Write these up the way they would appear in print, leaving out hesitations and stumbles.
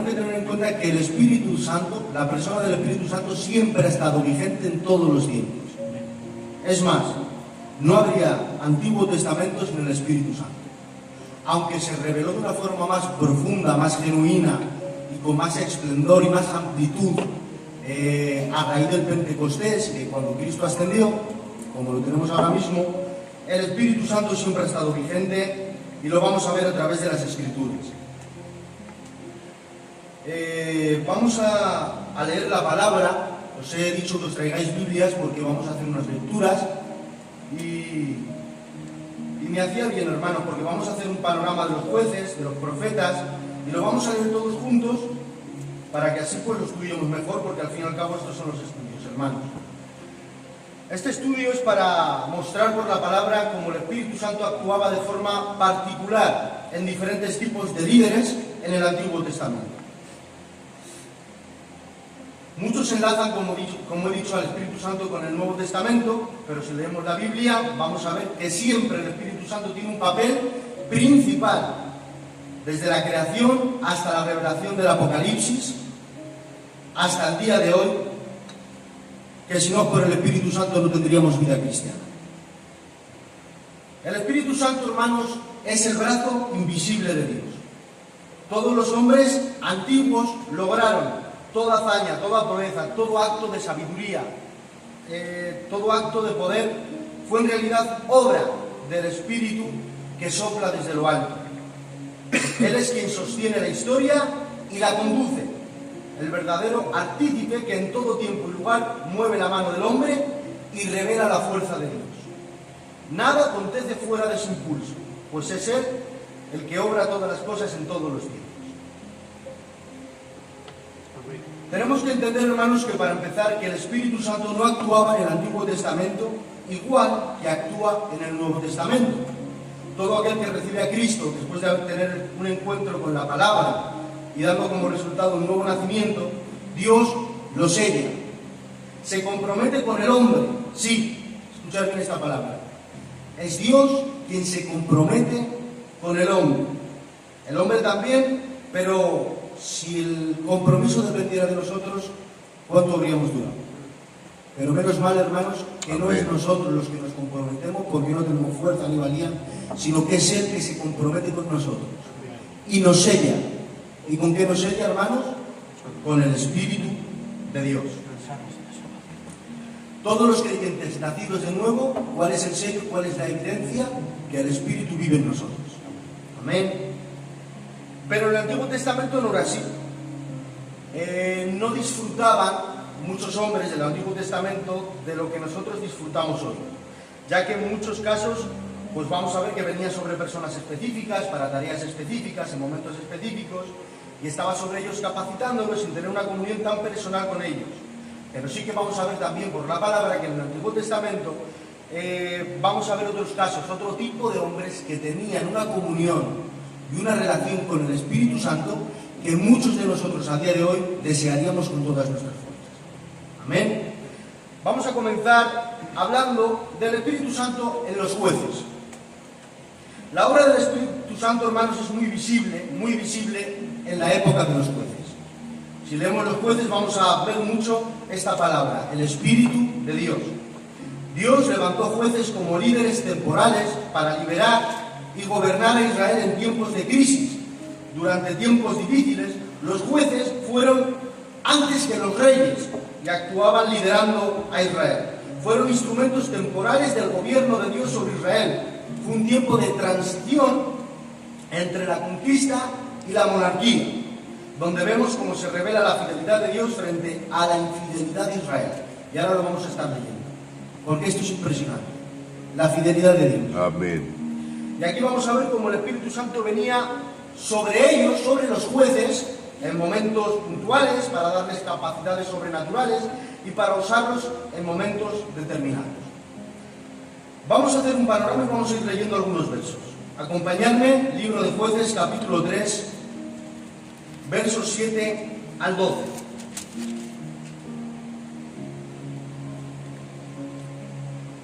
que tener en cuenta que el Espíritu Santo, la persona del Espíritu Santo, siempre ha estado vigente en todos los tiempos. Es más, no habría Antiguo Testamento sin el Espíritu Santo. Aunque se reveló de una forma más profunda, más genuina y con más esplendor y más amplitud a raíz del Pentecostés, que cuando Cristo ascendió, como lo tenemos ahora mismo, el Espíritu Santo siempre ha estado vigente y lo vamos a ver a través de las Escrituras. Vamos a leer la palabra. Os he dicho que os traigáis Biblias porque vamos a hacer unas lecturas y me hacía bien, hermano, porque vamos a hacer un panorama de los jueces, de los profetas, y lo vamos a leer todos juntos para que así pues lo estudiemos mejor, porque al fin y al cabo estos son los estudios, hermanos. Este estudio es para mostrar por la palabra cómo el Espíritu Santo actuaba de forma particular en diferentes tipos de líderes en el Antiguo Testamento. Muchos enlazan, como he dicho, al Espíritu Santo con el Nuevo Testamento, pero si leemos la Biblia vamos a ver que siempre el Espíritu Santo tiene un papel principal, desde la creación hasta la revelación del Apocalipsis, hasta el día de hoy, que si no por el Espíritu Santo no tendríamos vida cristiana. El Espíritu Santo, hermanos, es el brazo invisible de Dios. Todos los hombres antiguos lograron toda hazaña, toda proeza, todo acto de sabiduría, todo acto de poder, fue en realidad obra del Espíritu que sopla desde lo alto. Él es quien sostiene la historia y la conduce, el verdadero artífice que en todo tiempo y lugar mueve la mano del hombre y revela la fuerza de Dios. Nada acontece fuera de su impulso, pues es Él el que obra todas las cosas en todos los tiempos. Tenemos que entender, hermanos, que para empezar, que el Espíritu Santo no actuaba en el Antiguo Testamento igual que actúa en el Nuevo Testamento. Todo aquel que recibe a Cristo después de tener un encuentro con la palabra y dando como resultado un nuevo nacimiento, Dios lo sella. Se compromete con el hombre. Sí, escuchad bien esta palabra. Es Dios quien se compromete con el hombre. El hombre también, pero si el compromiso dependiera de nosotros, ¿cuánto habríamos durado? Pero menos mal, hermanos, que no es nosotros los que nos comprometemos, porque no tenemos fuerza ni valía, sino que es Él que se compromete con nosotros y nos sella. ¿Y con qué nos sella, hermanos? Con el Espíritu de Dios. Todos los creyentes nacidos de nuevo, ¿cuál es el sello? ¿Cuál es la evidencia? Que el Espíritu vive en nosotros. Amén. Pero en el Antiguo Testamento no era así. No disfrutaban muchos hombres del Antiguo Testamento de lo que nosotros disfrutamos hoy, ya que en muchos casos pues vamos a ver que venía sobre personas específicas, para tareas específicas, en momentos específicos, y estaba sobre ellos capacitándolos sin tener una comunión tan personal con ellos. Pero sí que vamos a ver también por la palabra que en el Antiguo Testamento vamos a ver otros casos, otro tipo de hombres que tenían una comunión y una relación con el Espíritu Santo que muchos de nosotros a día de hoy desearíamos con todas nuestras fuerzas. Amén. Vamos a comenzar hablando del Espíritu Santo en los jueces. La obra del Espíritu Santo, hermanos, es muy visible en la época de los jueces. Si leemos los jueces vamos a ver mucho esta palabra, el Espíritu de Dios. Dios levantó jueces como líderes temporales para liberar y gobernar a Israel en tiempos de crisis. Durante tiempos difíciles, los jueces fueron antes que los reyes y actuaban liderando a Israel. Fueron instrumentos temporales del gobierno de Dios sobre Israel. Fue un tiempo de transición entre la conquista y la monarquía, donde vemos cómo se revela la fidelidad de Dios frente a la infidelidad de Israel. Y ahora lo vamos a estar leyendo, porque esto es impresionante. La fidelidad de Dios. Amén. Y aquí vamos a ver cómo el Espíritu Santo venía sobre ellos, sobre los jueces, en momentos puntuales, para darles capacidades sobrenaturales y para usarlos en momentos determinados. Vamos a hacer un panorama y vamos a ir leyendo algunos versos. Acompañadme, libro de Jueces, capítulo 3, versos 7 al 12.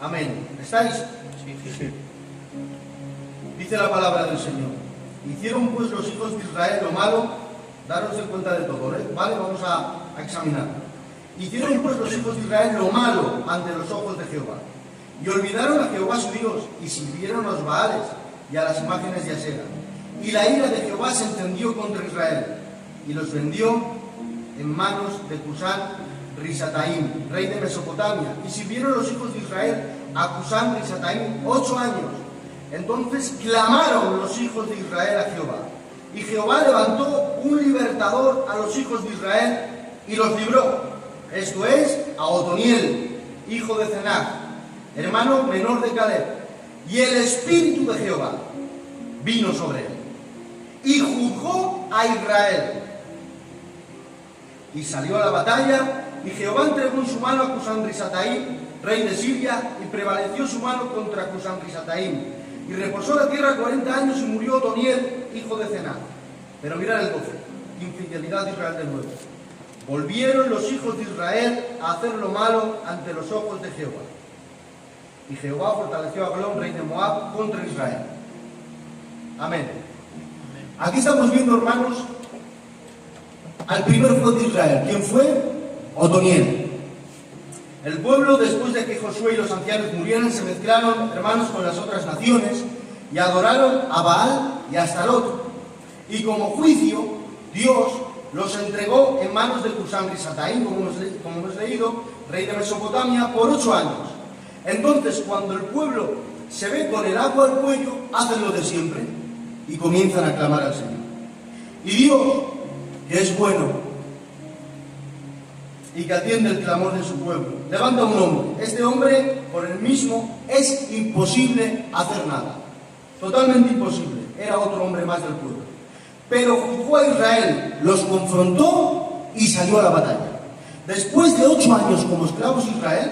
Amén. ¿Estáis? Sí. Dice la palabra del Señor. Hicieron pues los hijos de Israel lo malo daros cuenta de todo, ¿vale? Vamos a examinar. Hicieron pues los hijos de Israel lo malo ante los ojos de Jehová, y olvidaron a Jehová su Dios, y sirvieron a los Baales y a las imágenes de Asera. Y la ira de Jehová se encendió contra Israel, y los vendió en manos de Cusán Risataim, rey de Mesopotamia. Y sirvieron los hijos de Israel a Cusán Risataim 8 años. Entonces clamaron los hijos de Israel a Jehová, y Jehová levantó un libertador a los hijos de Israel y los libró. Esto es, a Otoniel, hijo de Cenaz, hermano menor de Caleb. Y el espíritu de Jehová vino sobre él, y juzgó a Israel. Y salió a la batalla, y Jehová entregó en su mano a Cusán Risataim, rey de Siria, y prevaleció su mano contra Cusán Risataim. Y reposó la tierra 40 años, y murió Otoniel, hijo de Cenaz. Pero mirad el 12, infidelidad de Israel de nuevo. Volvieron los hijos de Israel a hacer lo malo ante los ojos de Jehová. Y Jehová fortaleció a Eglón, rey de Moab, contra Israel. Amén. Aquí estamos viendo, hermanos, al primer juez de Israel. ¿Quién fue? Otoniel. El pueblo, después de que Josué y los ancianos murieran, se mezclaron, hermanos, con las otras naciones y adoraron a Baal y a Astarot. Y como juicio, Dios los entregó en manos de Cusán Risataim, como hemos leído, rey de Mesopotamia, por 8 años. Entonces, cuando el pueblo se ve con el agua al cuello, hacen lo de siempre y comienzan a clamar al Señor. Y Dios, que es bueno y que atiende el clamor de su pueblo, levanta un hombre. Este hombre, por el mismo, es imposible hacer nada. Totalmente imposible. Era otro hombre más del pueblo. Pero juzgó a Israel, los confrontó y salió a la batalla. Después de 8 años como esclavos de Israel,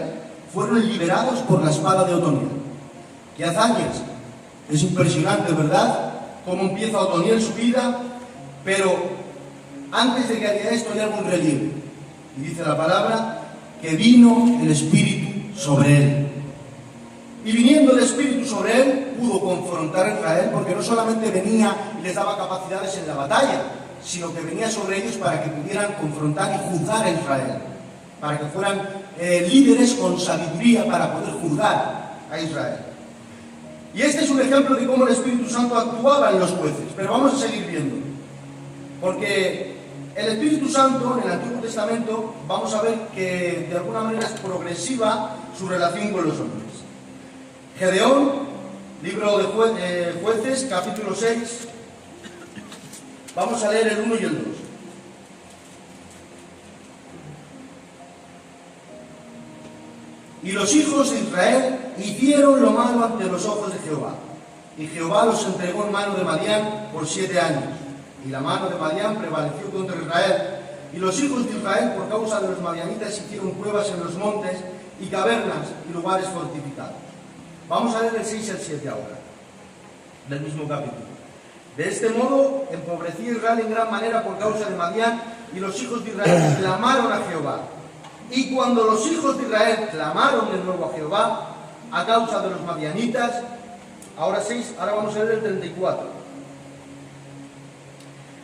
fueron liberados por la espada de Otoniel. ¡Qué hazañas! Es impresionante, ¿verdad?, cómo empieza Otoniel su vida, pero antes de que haga esto hay algo en relieve. Y dice la palabra que vino el Espíritu sobre él. Y viniendo el Espíritu sobre él, pudo confrontar a Israel, porque no solamente venía y les daba capacidades en la batalla, sino que venía sobre ellos para que pudieran confrontar y juzgar a Israel, para que fueran líderes con sabiduría para poder juzgar a Israel. Y este es un ejemplo de cómo el Espíritu Santo actuaba en los jueces, pero vamos a seguir viendo, porque el Espíritu Santo en el Antiguo Testamento vamos a ver que de alguna manera es progresiva su relación con los hombres. Gedeón, libro de Jueces, capítulo 6, vamos a leer el 1 y el 2. Y los hijos de Israel hicieron lo malo ante los ojos de Jehová, y Jehová los entregó en mano de Madián por 7 años, y la mano de Madián prevaleció contra Israel, y los hijos de Israel por causa de los madianitas hicieron cuevas en los montes y cavernas y lugares fortificados. Vamos a leer el 6 y el 7 ahora, del mismo capítulo. De este modo empobreció Israel en gran manera por causa de Madián, y los hijos de Israel clamaron a Jehová. Y cuando los hijos de Israel clamaron de nuevo a Jehová a causa de los madianitas, ahora vamos a leer el 34.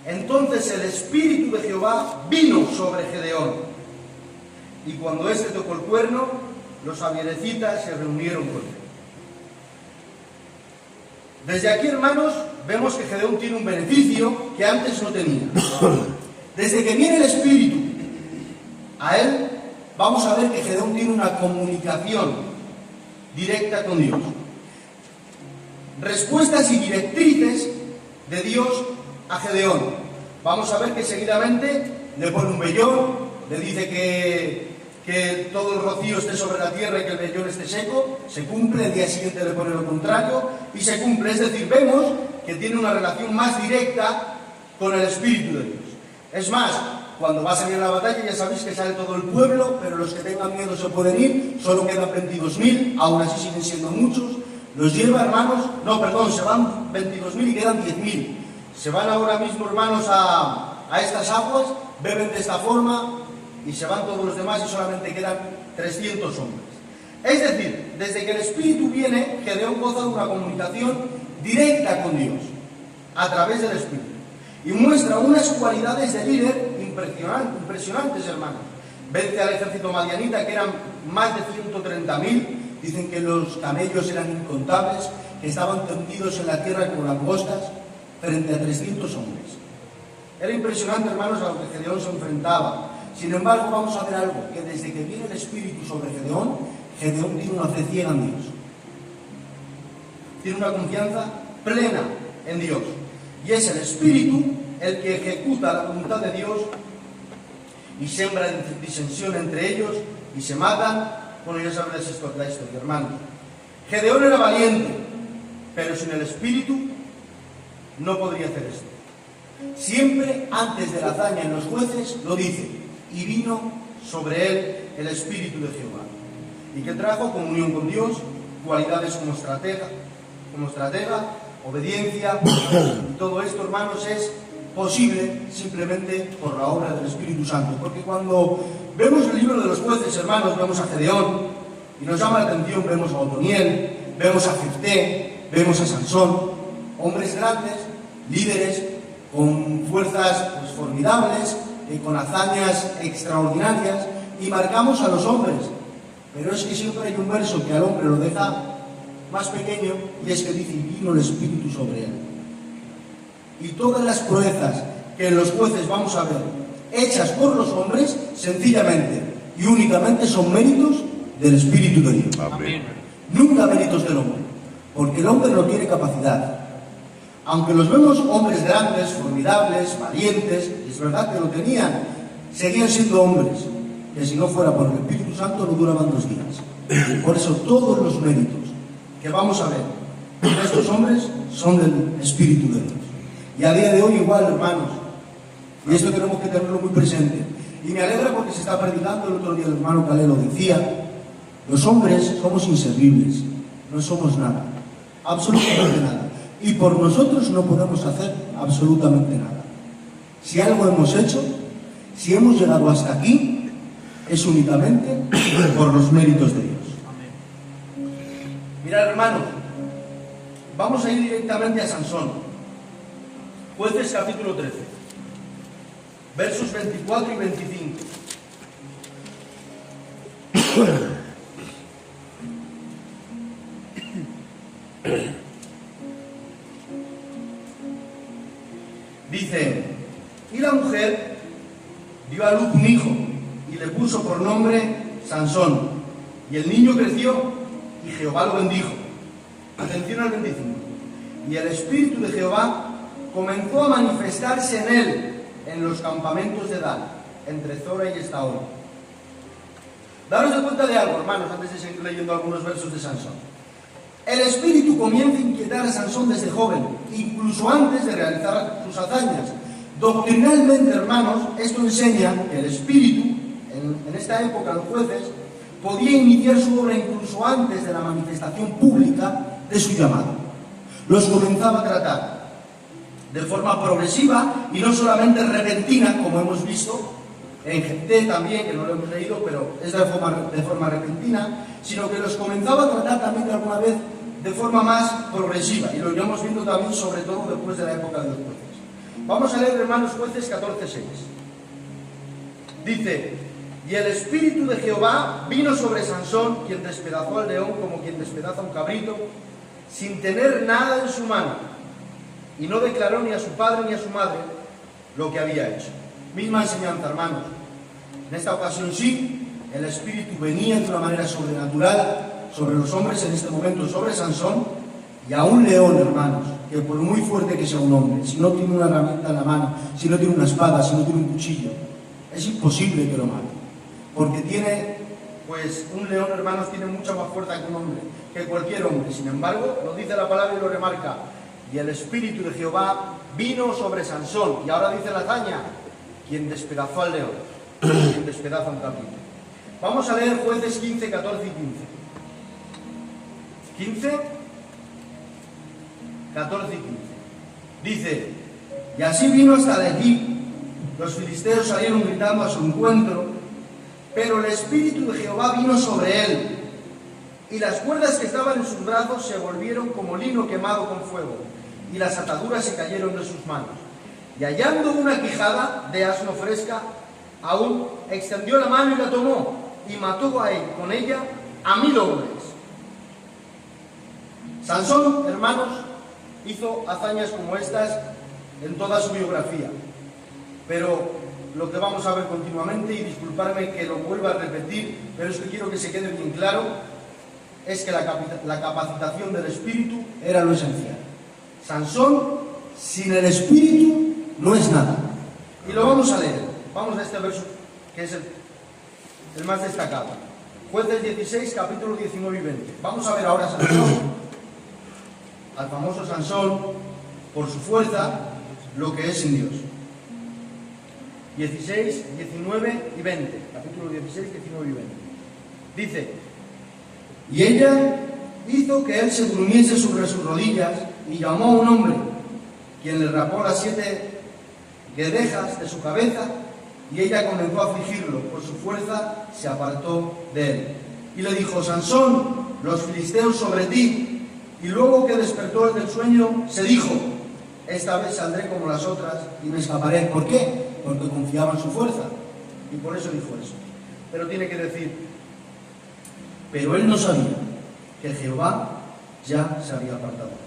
Entonces el Espíritu de Jehová vino sobre Gedeón, y cuando éste tocó el cuerno, los abielecitas se reunieron con él. Desde aquí, hermanos, vemos que Gedeón tiene un beneficio que antes no tenía. Desde que viene el Espíritu a él, vamos a ver que Gedeón tiene una comunicación directa con Dios. Respuestas y directrices de Dios a Gedeón. Vamos a ver que seguidamente le pone un vellón, le dice que todo el rocío esté sobre la tierra y que el vellón esté seco. Se cumple, el día siguiente le pone lo contrario y se cumple. Es decir, vemos que tiene una relación más directa con el Espíritu de Dios. Es más, cuando va a salir a la batalla ya sabéis que sale todo el pueblo, pero los que tengan miedo se pueden ir, solo quedan 22.000, aún así siguen siendo muchos. Los lleva, hermanos, se van 22.000 y quedan 10.000. Se van ahora mismo, hermanos, a estas aguas, beben de esta forma y se van todos los demás y solamente quedan 300 hombres. Es decir, desde que el Espíritu viene, Gedeón goza de una comunicación directa con Dios, a través del Espíritu. y muestra unas cualidades de líder impresionantes, hermanos. Vence al ejército madianita, que eran más de 130.000, dicen que los camellos eran incontables, que estaban tendidos en la tierra con langostas, frente a 300 hombres. Era impresionante, hermanos, a lo que Gedeón se enfrentaba. Sin embargo, vamos a ver algo, que desde que viene el Espíritu sobre Gedeón, Gedeón tiene una fe ciega en Dios. Tiene una confianza plena en Dios. Y es el Espíritu el que ejecuta la voluntad de Dios y siembra disensión entre ellos y se matan. Bueno, ya saben la historia, hermanos. Gedeón era valiente, pero sin el Espíritu no podría hacer esto. Siempre antes de la hazaña en los jueces lo dice, y vino sobre él el Espíritu de Jehová, y que trajo comunión con Dios, cualidades como estratega, obediencia, y todo esto, hermanos, es posible simplemente por la obra del Espíritu Santo. Porque cuando vemos el libro de los jueces, hermanos, vemos a Gedeón, y nos llama la atención, vemos a Otoniel, vemos a Jefté, vemos a Sansón, hombres grandes, líderes, con fuerzas pues, formidables, con hazañas extraordinarias, y marcamos a los hombres. Pero es que siempre hay un verso que al hombre lo deja más pequeño, y es que dice, y vino el Espíritu sobre él. Y todas las proezas que en los jueces vamos a ver, hechas por los hombres, sencillamente y únicamente son méritos del Espíritu de Dios. Amén. Nunca méritos del hombre, porque el hombre no tiene capacidad. Aunque los vemos hombres grandes, formidables, valientes, es verdad que lo tenían, seguían siendo hombres, que si no fuera por el Espíritu Santo no duraban 2 días. Por eso todos los méritos que vamos a ver de estos hombres son del Espíritu de Dios. Y a día de hoy igual, hermanos, y esto tenemos que tenerlo muy presente. Y me alegra porque se está predicando, el otro día el hermano Calelo decía, los hombres somos inservibles, no somos nada, absolutamente nada. Y por nosotros no podemos hacer absolutamente nada. Si algo hemos hecho, si hemos llegado hasta aquí, es únicamente por los méritos de Dios. Mirad, hermanos, vamos a ir directamente a Sansón. Jueces capítulo 13, versos 24 y 25. Dice, y la mujer dio a luz un hijo y le puso por nombre Sansón. Y el niño creció y Jehová lo bendijo. Atención al 25. Y el Espíritu de Jehová comenzó a manifestarse en él, en los campamentos de Dan, entre Zora y Estaol. Daros de cuenta de algo, hermanos, antes de seguir leyendo algunos versos de Sansón. El Espíritu comienza a inquietar a Sansón desde joven, incluso antes de realizar sus hazañas. Doctrinalmente, hermanos, esto enseña que el Espíritu, en esta época, los jueces, podía iniciar su obra incluso antes de la manifestación pública de su llamado. Los comenzaba a tratar de forma progresiva y no solamente repentina, como hemos visto en Jefté también, que no lo hemos leído, pero es de forma repentina, sino que los comenzaba a tratar también de alguna vez de forma más progresiva, y lo iremos viendo también sobre todo después de la época de los jueces. Vamos a leer, hermanos, Jueces 14:6. Dice, y el Espíritu de Jehová vino sobre Sansón, quien despedazó al león como quien despedaza un cabrito, sin tener nada en su mano, y no declaró ni a su padre ni a su madre lo que había hecho. Misma enseñanza, hermanos. En esta ocasión sí, el Espíritu venía de una manera sobrenatural sobre los hombres, en este momento sobre Sansón, y a un león, hermanos, que por muy fuerte que sea un hombre, si no tiene una herramienta en la mano, si no tiene una espada, si no tiene un cuchillo, es imposible que lo mate, porque tiene, pues un león, hermanos, tiene mucha más fuerza que un hombre, que cualquier hombre. Sin embargo, lo dice la palabra y lo remarca, y el Espíritu de Jehová vino sobre Sansón, y ahora dice la hazaña, quien despedazó al león, quien despedaza un cabrito. Vamos a leer Jueces 15, 14 y 15. 15, 14 y 15. Dice, y así vino hasta de allí, los filisteos salieron gritando a su encuentro, pero el Espíritu de Jehová vino sobre él, y las cuerdas que estaban en sus brazos se volvieron como lino quemado con fuego, y las ataduras se cayeron de sus manos. Y hallando una quijada de asno fresca, aún extendió la mano y la tomó, y mató con ella a 1000 hombres. Sansón, hermanos, hizo hazañas como estas en toda su biografía. Pero lo que vamos a ver continuamente, y disculparme que lo vuelva a repetir, pero es que quiero que se quede bien claro, es que la capacitación del espíritu era lo esencial. Sansón, sin el espíritu, no es nada. Y lo vamos a leer. Vamos a este verso, que es el más destacado. Jueces 16, capítulo 19 y 20. Vamos a ver ahora a Sansón, al famoso Sansón, por su fuerza, lo que es sin Dios. 16, 19 y 20. Capítulo 16, 19 y 20. Dice: y ella hizo que él se durmiese sobre sus rodillas, y llamó a un hombre, quien le rapó las 7 guedejas de su cabeza, y ella comenzó a afligirlo. Por su fuerza se apartó de él. Y le dijo: Sansón, los filisteos sobre ti. Y luego que despertó del sueño, se dijo: esta vez saldré como las otras y me escaparé. ¿Por qué? Porque confiaba en su fuerza. Y por eso dijo eso. Pero tiene que decir: pero él no sabía que Jehová ya se había apartado de él.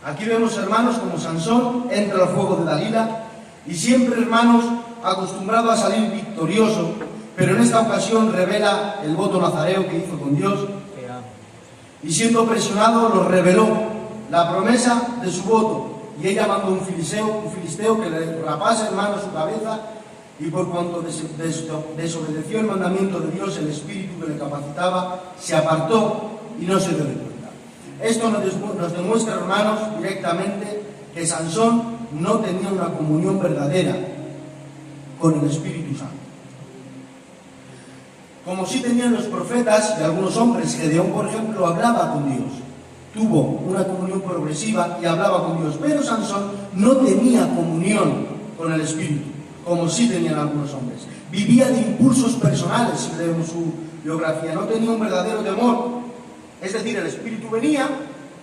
Aquí vemos, hermanos, como Sansón entra al fuego de Dalila, y siempre, hermanos, acostumbrado a salir victorioso, pero en esta ocasión revela el voto nazareo que hizo con Dios, y siendo presionado lo reveló, la promesa de su voto, y ella mandó un filisteo que le rapase, hermano, su cabeza, y por cuanto desobedeció el mandamiento de Dios, el espíritu que le capacitaba se apartó y no se dio de cuenta. Esto nos demuestra, hermanos, directamente que Sansón no tenía una comunión verdadera con el Espíritu Santo. Como sí tenían los profetas y algunos hombres. Gedeón, por ejemplo, hablaba con Dios. Tuvo una comunión progresiva y hablaba con Dios. Pero Sansón no tenía comunión con el Espíritu, como sí tenían algunos hombres. Vivía de impulsos personales, si leemos su biografía. No tenía un verdadero temor. Es decir, el Espíritu venía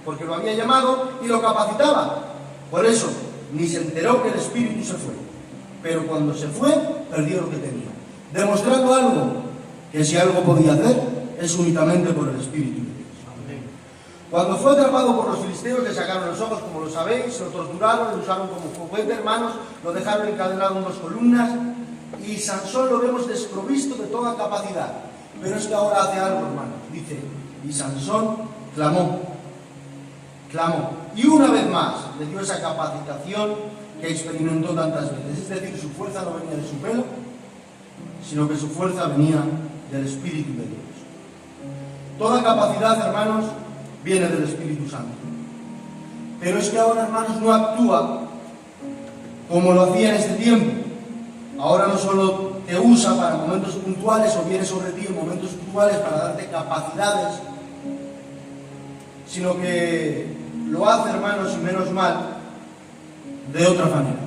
porque lo había llamado y lo capacitaba. Por eso, ni se enteró que el Espíritu se fue. Pero cuando se fue, perdió lo que tenía. Demostrando algo, que si algo podía hacer, es únicamente por el Espíritu de Dios. Cuando fue atrapado por los filisteos, le sacaron los ojos, como lo sabéis, lo torturaron, lo usaron como juguete, hermanos, lo dejaron encadenado en 2 columnas, y Sansón lo vemos desprovisto de toda capacidad. Pero es que ahora hace algo, hermanos. Dice: y Sansón clamó. Y una vez más le dio esa capacitación que experimentó tantas veces. Es decir, su fuerza no venía de su pelo, sino que su fuerza venía del Espíritu de Dios. Toda capacidad, hermanos, viene del Espíritu Santo. Pero es que ahora, hermanos, no actúa como lo hacía en este tiempo. Ahora no solo te usa para momentos puntuales o viene sobre ti en momentos puntuales para darte capacidades, sino que lo hace, hermanos, y menos mal, de otra manera.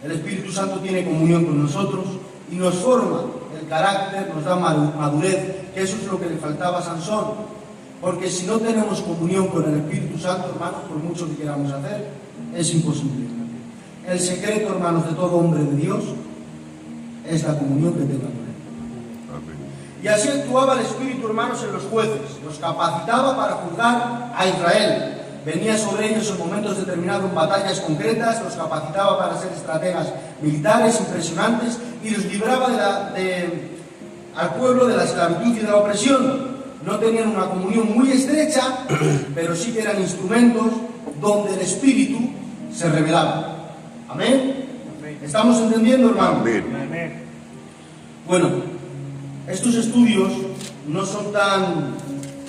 El Espíritu Santo tiene comunión con nosotros y nos forma el carácter, nos da madurez, que eso es lo que le faltaba a Sansón. Porque si no tenemos comunión con el Espíritu Santo, hermanos, por mucho que queramos hacer, es imposible. El secreto, hermanos, de todo hombre de Dios es la comunión que tenga con él. Y así actuaba el Espíritu, hermanos, en los jueces. Los capacitaba para juzgar a Israel. Venía sobre ellos en momentos determinados, en batallas concretas, los capacitaba para ser estrategas militares impresionantes y los libraba al pueblo de la esclavitud y de la opresión. No tenían una comunión muy estrecha, pero sí que eran instrumentos donde el Espíritu se revelaba. ¿Amén? ¿Estamos entendiendo, hermano? Amén. Bueno, estos estudios no son tan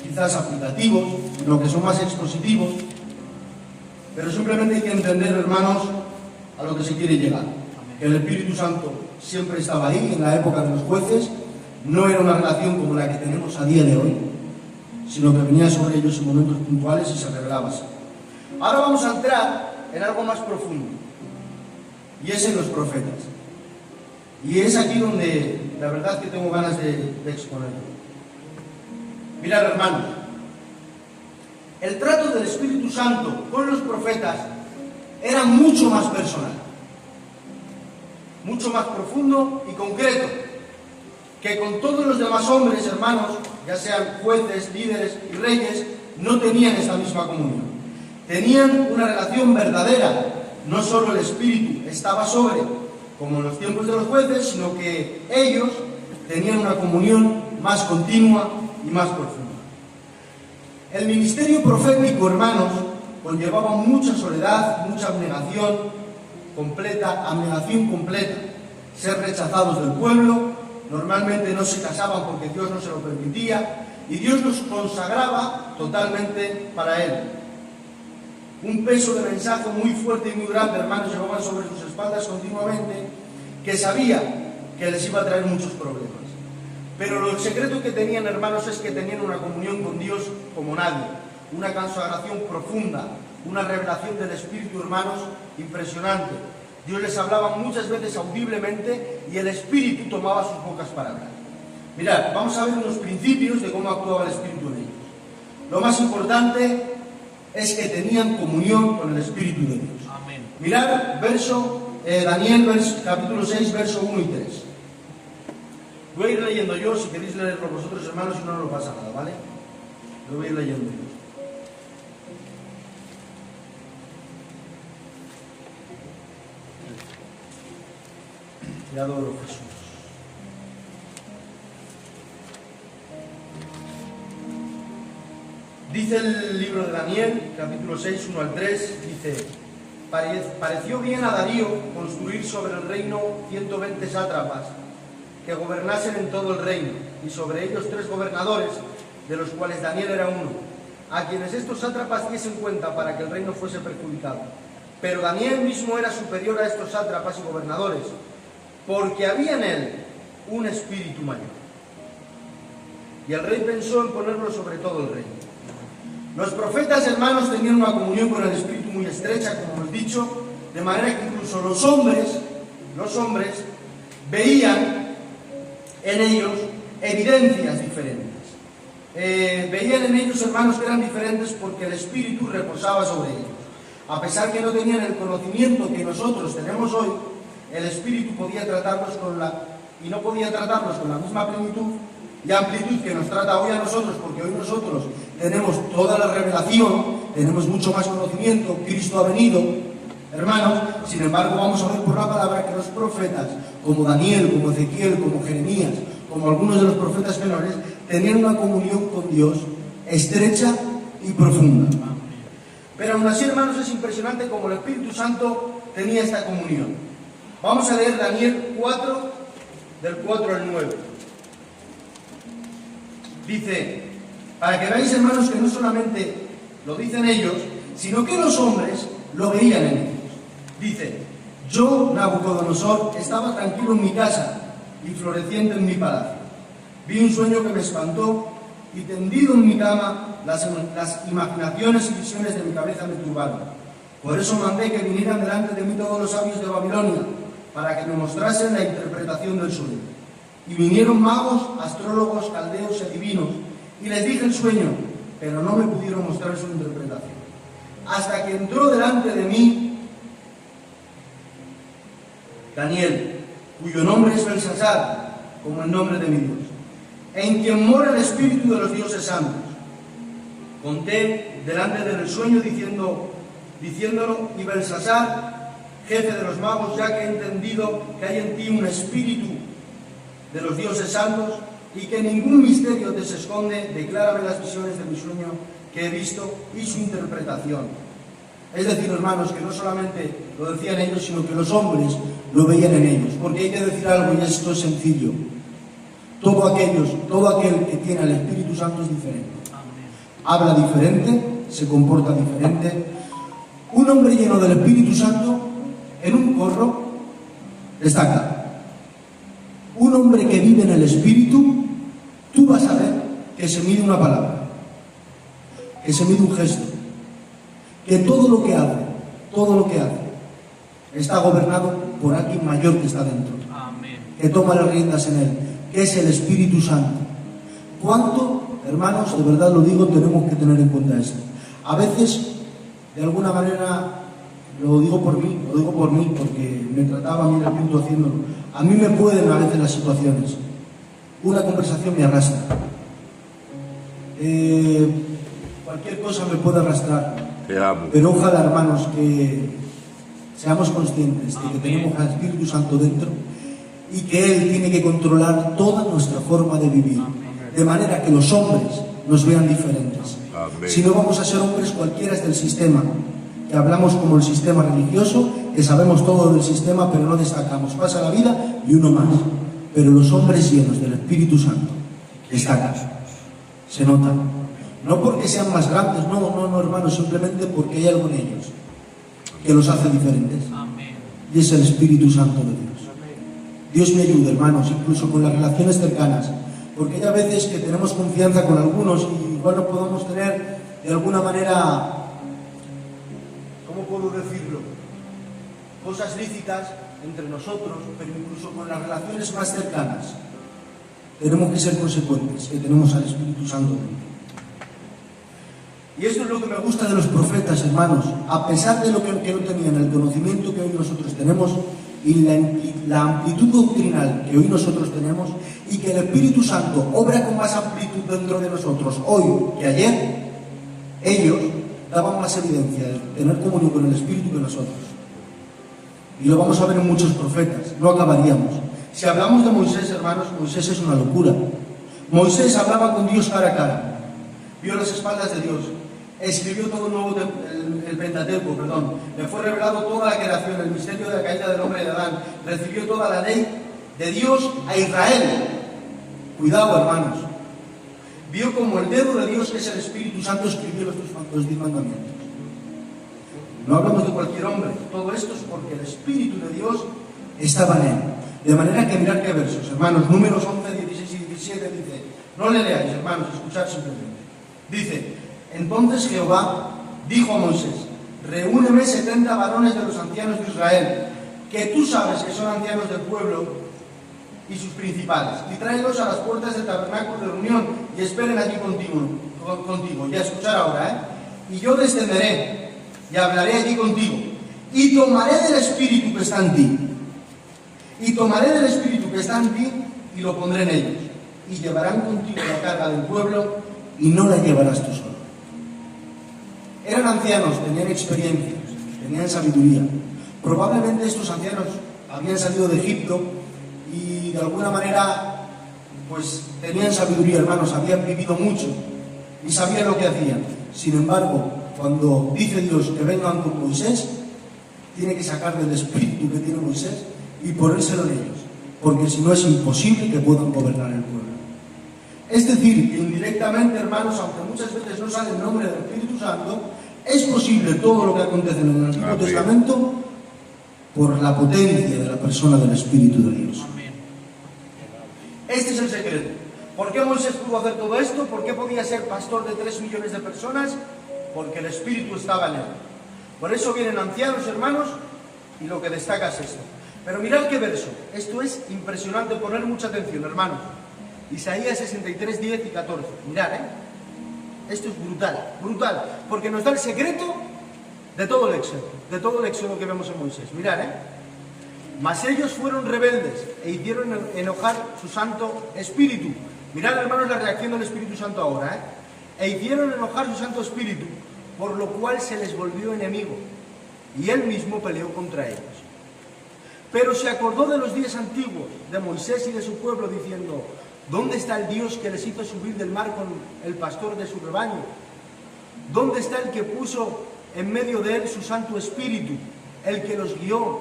quizás aplicativos, sino que son más expositivos, pero simplemente hay que entender, hermanos, a lo que se quiere llegar. Que el Espíritu Santo siempre estaba ahí, en la época de los jueces. No era una relación como la que tenemos a día de hoy, sino que venía sobre ellos en momentos puntuales y se revelaba así. Ahora vamos a entrar en algo más profundo, y es en los profetas. Y es aquí donde la verdad es que tengo ganas de exponerlo. Mirad, hermanos, el trato del Espíritu Santo con los profetas era mucho más personal, mucho más profundo y concreto, que con todos los demás hombres, hermanos, ya sean jueces, líderes y reyes, no tenían esta misma comunión. Tenían una relación verdadera, no solo el Espíritu estaba sobre, como en los tiempos de los jueces, sino que ellos tenían una comunión más continua y más profunda. El ministerio profético, hermanos, conllevaba mucha soledad, mucha abnegación completa, ser rechazados del pueblo. Normalmente no se casaban porque Dios no se lo permitía y Dios los consagraba totalmente para Él. Un peso de mensaje muy fuerte y muy grande, hermanos, llevaban sobre sus espaldas continuamente, que sabía que les iba a traer muchos problemas. Pero el secreto que tenían, hermanos, es que tenían una comunión con Dios como nadie, una consagración profunda, una revelación del Espíritu, hermanos, impresionante. Dios les hablaba muchas veces audiblemente y el Espíritu tomaba sus bocas para hablar. Mirad, vamos a ver unos principios de cómo actuaba el Espíritu en ellos. Lo más importante es que tenían comunión con el Espíritu de Dios. Amén. Mirad, Daniel, capítulo 6, verso 1 y 3. Voy a ir leyendo yo, si queréis leerlo vosotros, hermanos, si no, no pasa nada, ¿vale? Lo voy a ir leyendo yo. Te adoro, Jesús. Dice el libro de Daniel, capítulo 6, 1 al 3, dice: pareció bien a Darío construir sobre el reino 120 sátrapas que gobernasen en todo el reino, y sobre ellos 3 gobernadores, de los cuales Daniel era uno, a quienes estos sátrapas diesen cuenta para que el reino fuese perjudicado. Pero Daniel mismo era superior a estos sátrapas y gobernadores, porque había en él un espíritu mayor. Y el rey pensó en ponerlo sobre todo el reino. Los profetas, hermanos, tenían una comunión con el Espíritu muy estrecha, como hemos dicho, de manera que incluso los hombres veían en ellos evidencias diferentes. Veían en ellos, hermanos, que eran diferentes porque el Espíritu reposaba sobre ellos. A pesar que no tenían el conocimiento que nosotros tenemos hoy, el Espíritu podía tratarlos y no podía tratarlos con la misma plenitud y amplitud que nos trata hoy a nosotros, porque hoy nosotros tenemos toda la revelación, tenemos mucho más conocimiento, Cristo ha venido, hermanos. Sin embargo, vamos a ver por la palabra que los profetas, como Daniel, como Ezequiel, como Jeremías, como algunos de los profetas menores, tenían una comunión con Dios estrecha y profunda. Pero aún así, hermanos, es impresionante cómo el Espíritu Santo tenía esta comunión. Vamos a leer Daniel 4, del 4 al 9. Dice, para que veáis, hermanos, que no solamente lo dicen ellos, sino que los hombres lo veían en ellos. Dice: yo, Nabucodonosor, estaba tranquilo en mi casa y floreciente en mi palacio. Vi un sueño que me espantó y tendido en mi cama las imaginaciones y visiones de mi cabeza me turbaron. Por eso mandé que vinieran delante de mí todos los sabios de Babilonia, para que me mostrasen la interpretación del sueño. Y vinieron magos, astrólogos, caldeos y adivinos, y les dije el sueño, pero no me pudieron mostrar su interpretación. Hasta que entró delante de mí Daniel, cuyo nombre es Belsasar, como el nombre de mi Dios, en quien mora el Espíritu de los dioses santos. Conté delante del sueño diciéndolo, y Belsasar, jefe de los magos, ya que he entendido que hay en ti un espíritu de los dioses santos y que ningún misterio te se esconde, declárame las visiones de mi sueño que he visto y su interpretación. Es decir, hermanos, que no solamente lo decían ellos, sino que los hombres lo veían en ellos. Porque hay que decir algo, y esto es sencillo: todo aquel que tiene al Espíritu Santo es diferente. Habla diferente, se comporta diferente. Un hombre lleno del Espíritu Santo en un corro destaca. Un hombre que vive en el Espíritu, tú vas a ver que se mide una palabra, que se mide un gesto, que todo lo que hace está gobernado por alguien mayor que está dentro. Amén. Que toma las riendas en él, que es el Espíritu Santo. ¿Cuánto, hermanos, de verdad lo digo, tenemos que tener en cuenta esto? A veces, de alguna manera, lo digo por mí, porque me trataba a mí el Espíritu haciéndolo. A mí me pueden a veces las situaciones. Una conversación me arrastra. Cualquier cosa me puede arrastrar. Pero ojalá, hermanos, que seamos conscientes de que tenemos al Espíritu Santo dentro y que Él tiene que controlar toda nuestra forma de vivir, de manera que los hombres nos vean diferentes. Amén. Si no, vamos a ser hombres cualquiera del sistema, que hablamos como el sistema religioso, que sabemos todo del sistema pero no destacamos. Pasa la vida y uno más. Pero los hombres llenos del Espíritu Santo destacan, se notan. No porque sean más grandes, no, hermanos, simplemente porque hay algo en ellos que los hace diferentes. Y es el Espíritu Santo de Dios. Dios me ayude, hermanos, incluso con las relaciones cercanas, porque hay a veces que tenemos confianza con algunos y igual no podemos tener de alguna manera, ¿cómo puedo decirlo? Cosas lícitas entre nosotros, pero incluso con las relaciones más cercanas. Tenemos que ser consecuentes, que tenemos al Espíritu Santo dentro. Y esto es lo que me Me gusta de los profetas, hermanos, a pesar de lo que no tenían, el conocimiento que hoy nosotros tenemos y la amplitud doctrinal que hoy nosotros tenemos, y que el Espíritu Santo obra con más amplitud dentro de nosotros hoy que ayer, ellos daban más evidencia de tener comunión con el Espíritu que nosotros. Y lo vamos a ver en muchos profetas, no acabaríamos. Si hablamos de Moisés, hermanos, Moisés es una locura. Moisés hablaba con Dios cara a cara, vio las espaldas de Dios, escribió todo el Pentateuco, le fue revelado toda la creación, el misterio de la caída del hombre de Adán, recibió toda la ley de Dios a Israel. Cuidado, hermanos. Vio como el dedo de Dios, que es el Espíritu Santo, escribió los 10 mandamientos. No hablamos de cualquier hombre, todo esto es porque el Espíritu de Dios estaba en él. De manera que mirad qué versos, hermanos, Números 11, 16 y 17 dice, no le leáis, hermanos, escuchad simplemente. Dice, entonces Jehová dijo a Moisés, reúneme 70 varones de los ancianos de Israel, que tú sabes que son ancianos del pueblo y sus principales, y tráelos a las puertas del tabernáculo de reunión y esperen allí contigo. Ya escuchar ahora, y yo descenderé y hablaré allí contigo, y tomaré del Espíritu que está en ti, y lo pondré en ellos, y llevarán contigo la carga del pueblo, y no la llevarás tú solo. Eran ancianos, tenían experiencias, tenían sabiduría. Probablemente estos ancianos habían salido de Egipto y de alguna manera pues tenían sabiduría, hermanos, habían vivido mucho y sabían lo que hacían. Sin embargo, cuando dice Dios que vengan con Moisés, tiene que sacar del espíritu que tiene Moisés y ponérselo en ellos, porque si no es imposible que puedan gobernar el pueblo. Es decir, que indirectamente, hermanos, aunque muchas veces no sale el nombre del Espíritu Santo, es posible todo lo que acontece en el Antiguo Testamento por la potencia de la persona del Espíritu de Dios. Este es el secreto. ¿Por qué Moisés pudo hacer todo esto? ¿Por qué podía ser pastor de 3 millones de personas? Porque el Espíritu estaba en él. Por eso vienen ancianos, hermanos, y lo que destaca es esto. Pero mirad qué verso. Esto es impresionante, poner mucha atención, hermanos. Isaías 63, 10 y 14. Mirad, esto es brutal, brutal, porque nos da el secreto de todo el éxodo que vemos en Moisés. Mirad, mas ellos fueron rebeldes e hicieron enojar su Santo Espíritu. Mirad, hermanos, la reacción del Espíritu Santo ahora, e hicieron enojar su Santo Espíritu, por lo cual se les volvió enemigo, y él mismo peleó contra ellos. Pero se acordó de los días antiguos, de Moisés y de su pueblo, diciendo, ¿dónde está el Dios que les hizo subir del mar con el pastor de su rebaño? ¿Dónde está el que puso en medio de él su Santo Espíritu, el que los guió?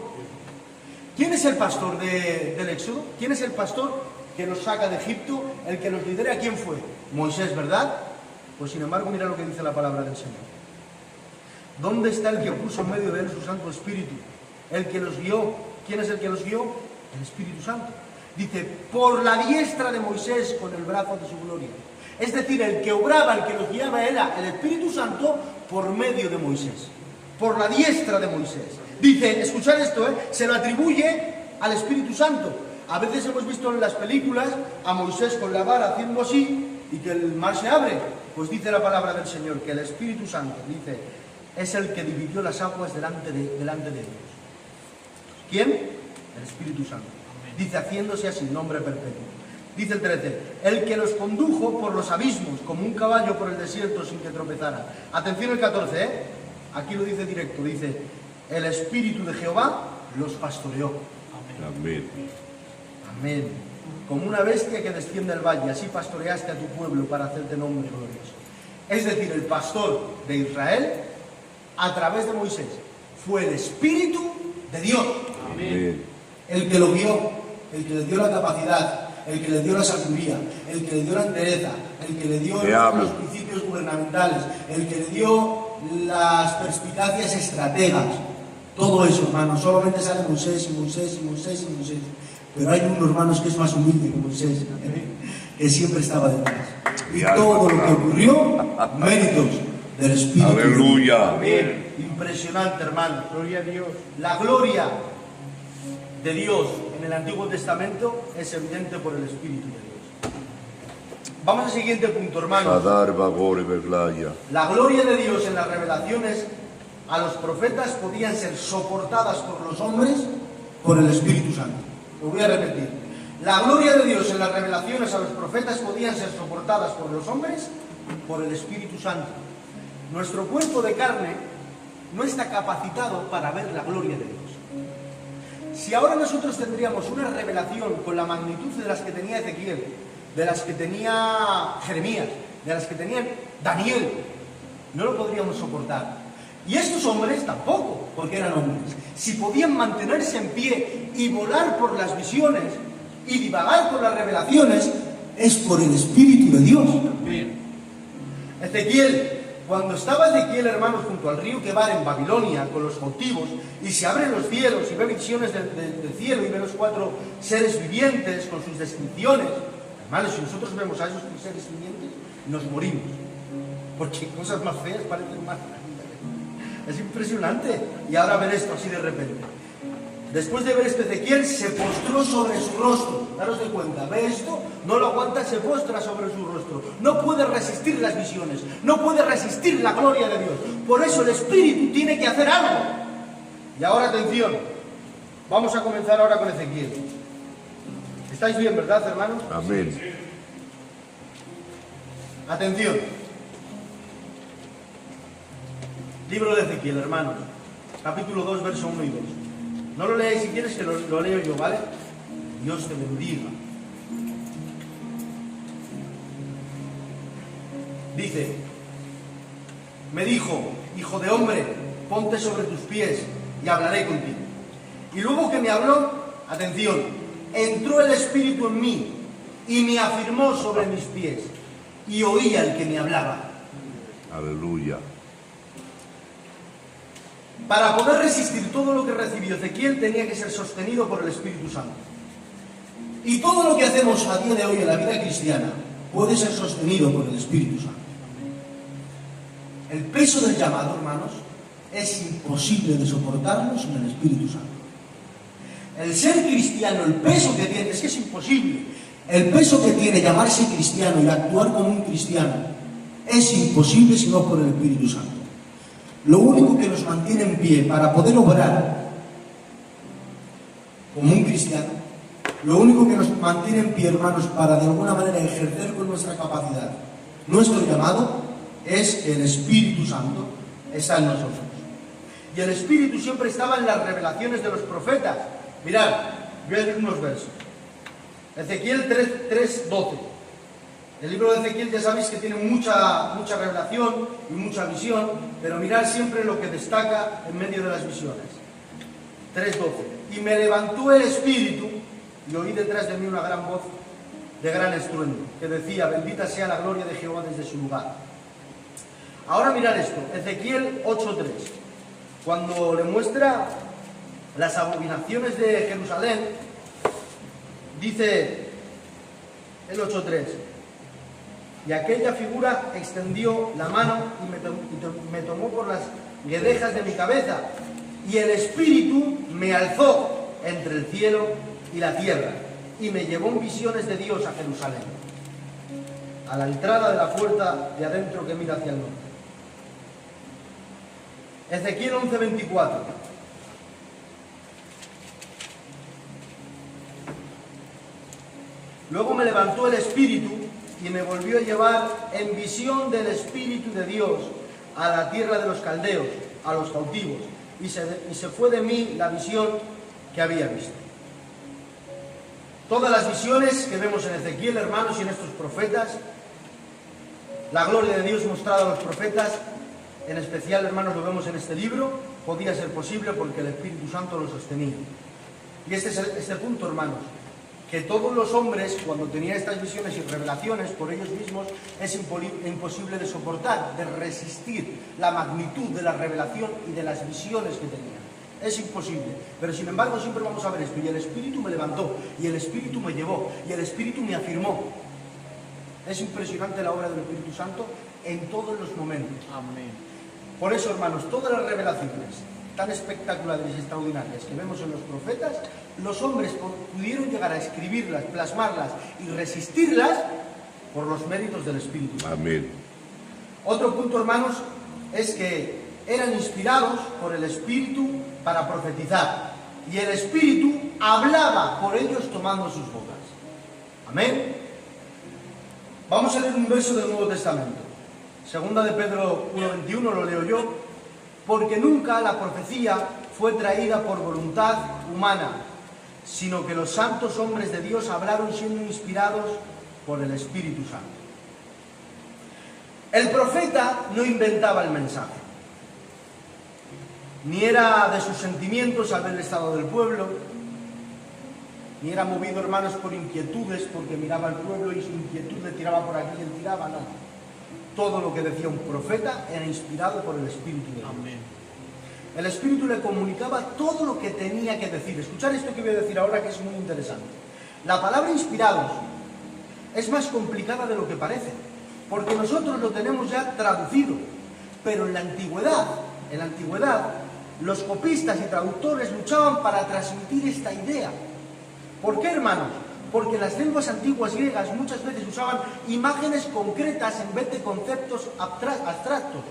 ¿Quién es el pastor del Éxodo? ¿Quién es el pastor que los saca de Egipto, el que los lidera? ¿Quién fue? Moisés, ¿verdad? Pues sin embargo, mira lo que dice la palabra del Señor. ¿Dónde está el que puso en medio de él su Santo Espíritu, el que los guió? ¿Quién es el que los guió? El Espíritu Santo. Dice, por la diestra de Moisés con el brazo de su gloria. Es decir, el que obraba, el que los guiaba era el Espíritu Santo por medio de Moisés. Por la diestra de Moisés. Dice, escuchad esto, se lo atribuye al Espíritu Santo. A veces hemos visto en las películas a Moisés con la vara haciendo así y que el mar se abre. Pues dice la palabra del Señor que el Espíritu Santo, dice, es el que dividió las aguas delante de Dios. ¿Quién? El Espíritu Santo. Dice, haciéndose así, nombre perpetuo. Dice el 13, el que los condujo por los abismos, como un caballo por el desierto sin que tropezara. Atención el 14, ¿eh? Aquí lo dice directo, dice, el Espíritu de Jehová los pastoreó. Amén. Amén. Como una bestia que desciende al valle, así pastoreaste a tu pueblo para hacerte nombre glorioso. Es decir, el pastor de Israel, a través de Moisés, fue el Espíritu de Dios. Amén. El que lo guió, el que le dio la capacidad, el que le dio la sabiduría, el que le dio la entereza, el que le dio los principios gubernamentales, el que le dio las perspicacias estrategas. Todo eso, hermanos, solamente sale Moisés y Moisés y Moisés y Moisés. Pero hay unos hermanos que es más humilde que Moisés, que siempre estaba detrás. Y todo lo que ocurrió, méritos del Espíritu. Aleluya. Amén. Impresionante, hermano. Gloria a Dios. La gloria de Dios en el Antiguo Testamento es evidente por el Espíritu de Dios. Vamos al siguiente punto, hermanos. La gloria de Dios en las revelaciones a los profetas podían ser soportadas por los hombres Por el Espíritu Santo. Lo voy a repetir. La gloria de Dios en las revelaciones a los profetas podían ser soportadas por los hombres por el Espíritu Santo. Nuestro cuerpo de carne no está capacitado para ver la gloria de Dios. Si ahora nosotros tendríamos una revelación con la magnitud de las que tenía Ezequiel, de las que tenía Jeremías, de las que tenía Daniel, no lo podríamos soportar. Y estos hombres tampoco, porque eran hombres. Si podían mantenerse en pie y volar por las visiones y divagar por las revelaciones, Es por el Espíritu de Dios. Ezequiel, cuando estaba Ezequiel, hermanos, junto al río Quebar en Babilonia, con los cautivos, y se abren los cielos y ve visiones del cielo y ve los 4 seres vivientes con sus descripciones, hermanos, si nosotros vemos a esos seres vivientes, nos morimos. Porque cosas más feas parecen más grandes. Es impresionante. Y ahora ver esto así de repente. Después de ver esto, Ezequiel se postró sobre su rostro. Daros de cuenta, ve esto, no lo aguanta, se postra sobre su rostro. No puede resistir las visiones, no puede resistir la gloria de Dios. Por eso el Espíritu tiene que hacer algo. Y ahora atención, vamos a comenzar ahora con Ezequiel. ¿Estáis bien, verdad, hermanos? Amén. Atención. Libro de Ezequiel, hermanos. Capítulo 2, verso 1 y 2. No lo leáis si quieres, que lo leo yo, ¿vale? Dios te bendiga. Dice, me dijo, hijo de hombre, ponte sobre tus pies y hablaré contigo. Y luego que me habló, atención, entró el Espíritu en mí y me afirmó sobre mis pies y oí al que me hablaba. Aleluya. Para poder resistir todo lo que recibió Ezequiel tenía que ser sostenido por el Espíritu Santo. Y todo lo que hacemos a día de hoy en la vida cristiana puede ser sostenido por el Espíritu Santo. El peso del llamado, hermanos, es imposible de soportarlo sin el Espíritu Santo. El ser cristiano, el peso que tiene, es que es imposible. El peso que tiene llamarse cristiano y actuar como un cristiano es imposible si no por el Espíritu Santo. Lo único que nos mantiene en pie para poder obrar como un cristiano, lo único que nos mantiene en pie, hermanos, para de alguna manera ejercer con nuestra capacidad nuestro llamado, es que el Espíritu Santo está en nosotros. Y el Espíritu siempre estaba en las revelaciones de los profetas. Mirad, voy a leer unos versos. Ezequiel 3:12. El libro de Ezequiel ya sabéis que tiene mucha revelación y mucha visión, pero mirad siempre lo que destaca en medio de las visiones. 3:12. Y me levantó el Espíritu y oí detrás de mí una gran voz de gran estruendo, que decía, bendita sea la gloria de Jehová desde su lugar. Ahora mirad esto, Ezequiel 8:3. Cuando le muestra las abominaciones de Jerusalén, dice el 8:3. Y aquella figura extendió la mano y me tomó por las guedejas de mi cabeza, y el Espíritu me alzó entre el cielo y la tierra, y me llevó en visiones de Dios a Jerusalén, a la entrada de la puerta de adentro que mira hacia el norte. Ezequiel 11:24. Luego me levantó el Espíritu y me volvió a llevar en visión del Espíritu de Dios a la tierra de los caldeos, a los cautivos, y se fue de mí la visión que había visto. Todas las visiones que vemos en Ezequiel, hermanos, y en estos profetas, la gloria de Dios mostrada a los profetas, en especial, hermanos, lo vemos en este libro, podía ser posible porque el Espíritu Santo lo sostenía. Y este es este punto, hermanos, que todos los hombres, cuando tenían estas visiones y revelaciones por ellos mismos, es imposible de soportar, de resistir la magnitud de la revelación y de las visiones que tenían. Es imposible, pero sin embargo siempre vamos a ver esto, y el Espíritu me levantó, y el Espíritu me llevó, y el Espíritu me afirmó. Es impresionante la obra del Espíritu Santo en todos los momentos. Amén. Por eso, hermanos, todas las revelaciones tan espectaculares y extraordinarias que vemos en los profetas, los hombres pudieron llegar a escribirlas, plasmarlas y resistirlas por los méritos del Espíritu. Amén. Otro punto, hermanos, es que eran inspirados por el Espíritu para profetizar, y el Espíritu hablaba por ellos tomando sus bocas. Amén. Vamos a leer un verso del Nuevo Testamento. Segunda de Pedro 1:21, lo leo yo. Porque nunca la profecía fue traída por voluntad humana, sino que los santos hombres de Dios hablaron siendo inspirados por el Espíritu Santo. El profeta no inventaba el mensaje, ni era de sus sentimientos al ver el estado del pueblo, ni era movido, hermanos, por inquietudes, porque miraba al pueblo y su inquietud le tiraba por aquí y él tiraba, no. Todo lo que decía un profeta era inspirado por el Espíritu de Dios. Amén. El Espíritu le comunicaba todo lo que tenía que decir. Escuchad esto que voy a decir ahora, que es muy interesante. La palabra inspirados es más complicada de lo que parece, porque nosotros lo tenemos ya traducido, pero en la antigüedad, los copistas y traductores luchaban para transmitir esta idea. ¿Por qué, hermanos? Porque las lenguas antiguas griegas muchas veces usaban imágenes concretas en vez de conceptos abstractos.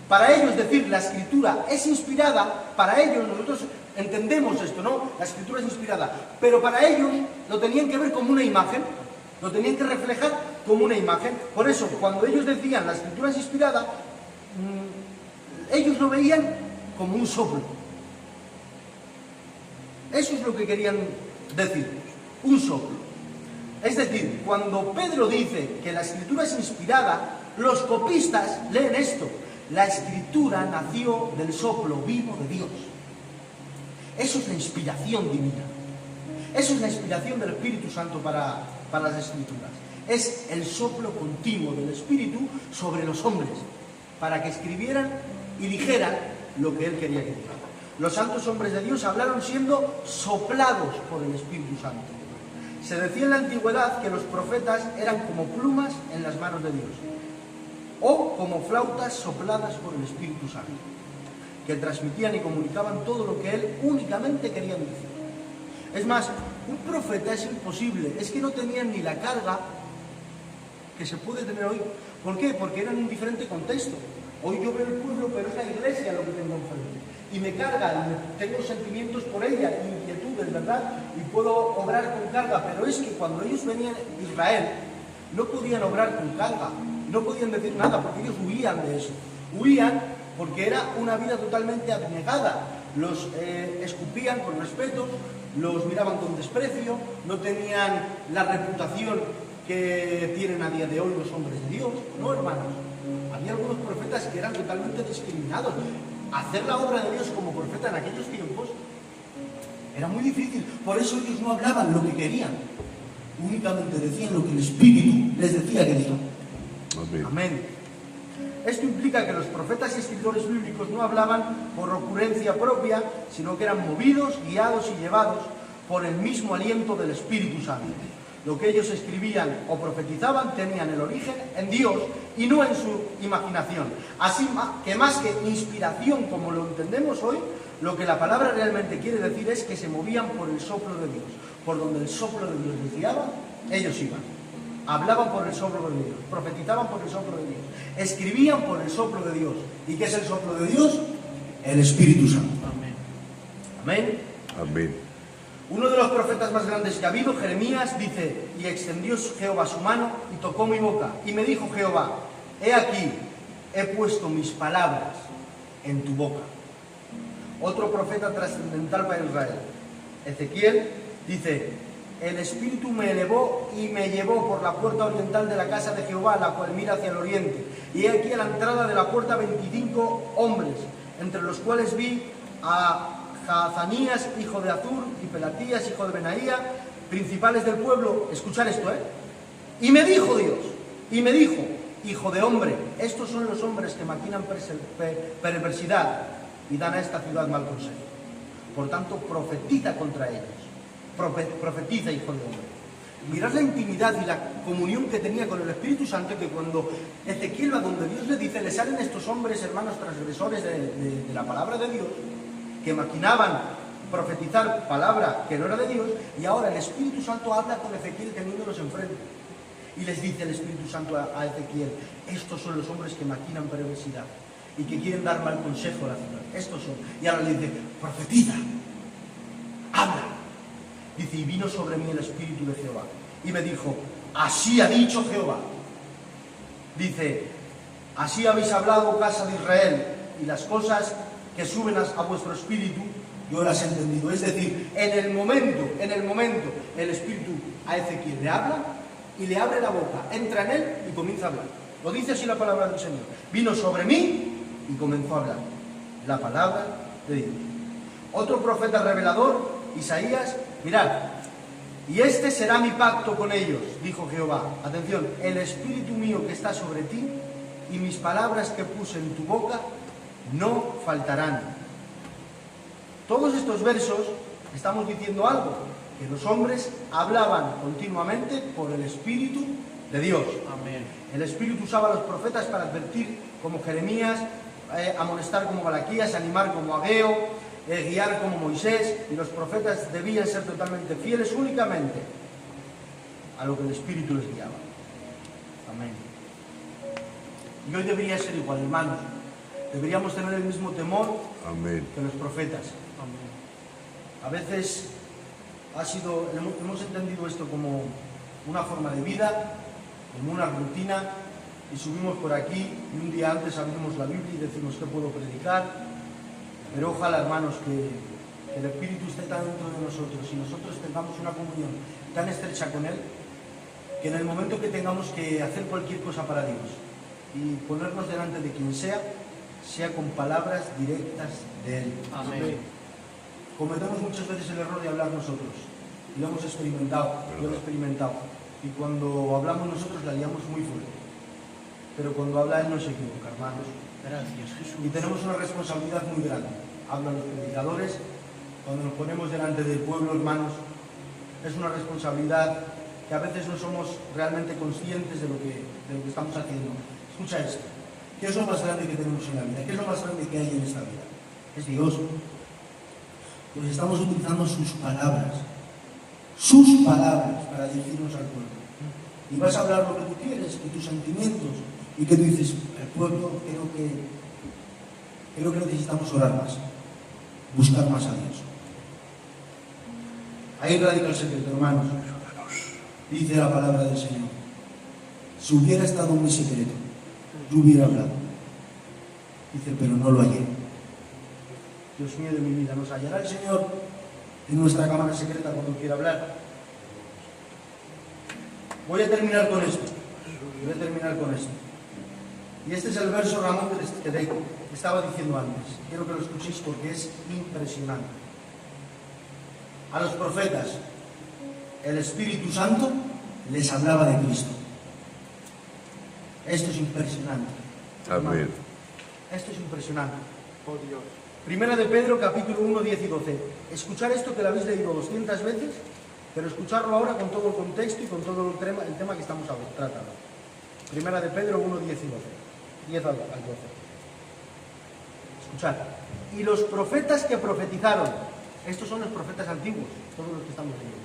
Para ellos decir la escritura es inspirada, para ellos nosotros entendemos esto, ¿no? La escritura es inspirada, pero para ellos lo tenían que ver como una imagen, lo tenían que reflejar como una imagen. Por eso, cuando ellos decían la escritura es inspirada, ellos lo veían como un soplo. Eso es lo que querían decir. Un soplo. Es decir, cuando Pedro dice que la escritura es inspirada, los copistas leen esto: la escritura nació del soplo vivo de Dios. Eso es la inspiración divina. Eso es la inspiración del Espíritu Santo para las escrituras. Es el soplo continuo del Espíritu sobre los hombres, para que escribieran y dijeran lo que él quería que dijeran. Los santos hombres de Dios hablaron siendo soplados por el Espíritu Santo. Se decía en la antigüedad que los profetas eran como plumas en las manos de Dios, o como flautas sopladas por el Espíritu Santo, que transmitían y comunicaban todo lo que él únicamente quería decir. Es más, un profeta es imposible, es que no tenían ni la carga que se puede tener hoy. ¿Por qué? Porque eran en un diferente contexto. Hoy yo veo el pueblo, pero es la iglesia lo que tengo enfrente. Y me carga, tengo sentimientos por ella, inquietudes, ¿verdad? Y puedo obrar con carga, pero es que cuando ellos venían a Israel, no podían obrar con carga, no podían decir nada, porque ellos huían de eso. Huían porque era una vida totalmente abnegada. Los escupían con respeto, los miraban con desprecio, no tenían la reputación que tienen a día de hoy los hombres de Dios. No, hermanos. Había algunos profetas que eran totalmente discriminados. Hacer la obra de Dios como profeta en aquellos tiempos era muy difícil. Por eso ellos no hablaban lo que querían, únicamente decían lo que el Espíritu les decía que digan. Amén. Amén. Esto implica que los profetas y escritores bíblicos no hablaban por ocurrencia propia, sino que eran movidos, guiados y llevados por el mismo aliento del Espíritu Santo. Lo que ellos escribían o profetizaban tenían el origen en Dios y no en su imaginación. Así que más que inspiración como lo entendemos hoy, lo que la palabra realmente quiere decir es que se movían por el soplo de Dios. Por donde el soplo de Dios les guiaba, ellos iban. Hablaban por el soplo de Dios, profetizaban por el soplo de Dios, escribían por el soplo de Dios. ¿Y qué es el soplo de Dios? el Espíritu Santo. Amén. Amén. Uno de los profetas más grandes que ha habido, Jeremías, dice: y extendió Jehová su mano y tocó mi boca. Y me dijo Jehová: he aquí, he puesto mis palabras en tu boca. Otro profeta trascendental para Israel, Ezequiel, dice: el Espíritu me elevó y me llevó por la puerta oriental de la casa de Jehová, la cual mira hacia el oriente. Y he aquí a la entrada de la puerta 25 hombres, entre los cuales vi a Jazanías, hijo de Azur, y Pelatías, hijo de Benaía, principales del pueblo. Escuchar esto, Y me dijo Dios, hijo de hombre, estos son los hombres que maquinan perversidad y dan a esta ciudad mal consejo. Por tanto, profetiza contra ellos. Profetiza, hijo de hombre. Mirad la intimidad y la comunión que tenía con el Espíritu Santo, que cuando Ezequiel va donde Dios le dice, le salen estos hombres, hermanos, transgresores de la palabra de Dios, que maquinaban profetizar palabra que no era de Dios, y ahora el Espíritu Santo habla con Ezequiel teniéndolos enfrente. Y les dice el Espíritu Santo a Ezequiel: estos son los hombres que maquinan perversidad y que quieren dar mal consejo a la ciudad. Estos son. Y ahora le dice: profetiza, habla. Dice: y vino sobre mí el Espíritu de Jehová y me dijo: así ha dicho Jehová. Dice: así habéis hablado, casa de Israel, y las cosas que suben a vuestro espíritu, yo las he entendido. Es decir, en el momento, el Espíritu a Ezequiel le habla y le abre la boca, entra en él y comienza a hablar. Lo dice así la palabra del Señor: vino sobre mí y comenzó a hablar la palabra de Dios. Otro profeta revelador, Isaías: mirad, y este será mi pacto con ellos, dijo Jehová. Atención: el Espíritu mío que está sobre ti y mis palabras que puse en tu boca no faltarán. Todos estos versos estamos diciendo algo, que los hombres hablaban continuamente por el Espíritu de Dios. Amén. El Espíritu usaba a los profetas para advertir, como Jeremías, amonestar como Malaquías, animar como Ageo, guiar como Moisés, y los profetas debían ser totalmente fieles únicamente a lo que el Espíritu les guiaba. Amén. Y hoy debería ser igual, hermanos. Deberíamos tener el mismo temor Amén. que los profetas. Amén. A veces hemos entendido esto como una forma de vida, como una rutina, y subimos por aquí y un día antes abrimos la Biblia y decimos: ¿qué puedo predicar? Pero ojalá, hermanos, que el Espíritu esté tan dentro de nosotros y nosotros tengamos una comunión tan estrecha con Él, que en el momento que tengamos que hacer cualquier cosa para Dios y ponernos delante de quien sea con palabras directas de Él. Amén. Cometemos muchas veces el error de hablar nosotros, y lo hemos experimentado, yo lo he experimentado, y cuando hablamos nosotros la liamos muy fuerte, pero cuando habla Él no se equivoca, hermanos. Gracias, Jesús. Y tenemos una responsabilidad muy grande. Hablan los predicadores, cuando nos ponemos delante del pueblo, hermanos, es una responsabilidad que a veces no somos realmente conscientes de lo que estamos haciendo. Escucha esto: ¿qué es lo más grande que tenemos en la vida? ¿Qué es lo más grande que hay en esta vida? Es Dios. Pues estamos utilizando sus palabras para dirigirnos al pueblo. Y vas a hablar lo que tú quieres, y tus sentimientos, y que tú dices: el pueblo, creo que necesitamos orar más, buscar más a Dios. Ahí radica el secreto, hermanos. Dice la palabra del Señor: si hubiera estado en mi secreto, yo hubiera hablado. Dice: pero no lo hallé. Dios mío de mi vida, ¿nos hallará el Señor en nuestra cámara secreta cuando quiera hablar? Voy a terminar con esto. Y este es el verso, Ramón, que te estaba diciendo antes. Quiero que lo escuchéis porque es impresionante. A los profetas, el Espíritu Santo les hablaba de Cristo. Esto es impresionante. Amén. Esto es impresionante. Oh Dios. Primera de Pedro, capítulo 1, 10 y 12. Escuchar esto que lo habéis leído 200 veces, pero escucharlo ahora con todo el contexto y con todo el tema que estamos tratando. Primera de Pedro 1, 10 y 12. 10 al 12. Escuchad. Y los profetas que profetizaron, estos son los profetas antiguos, todos los que estamos leyendo.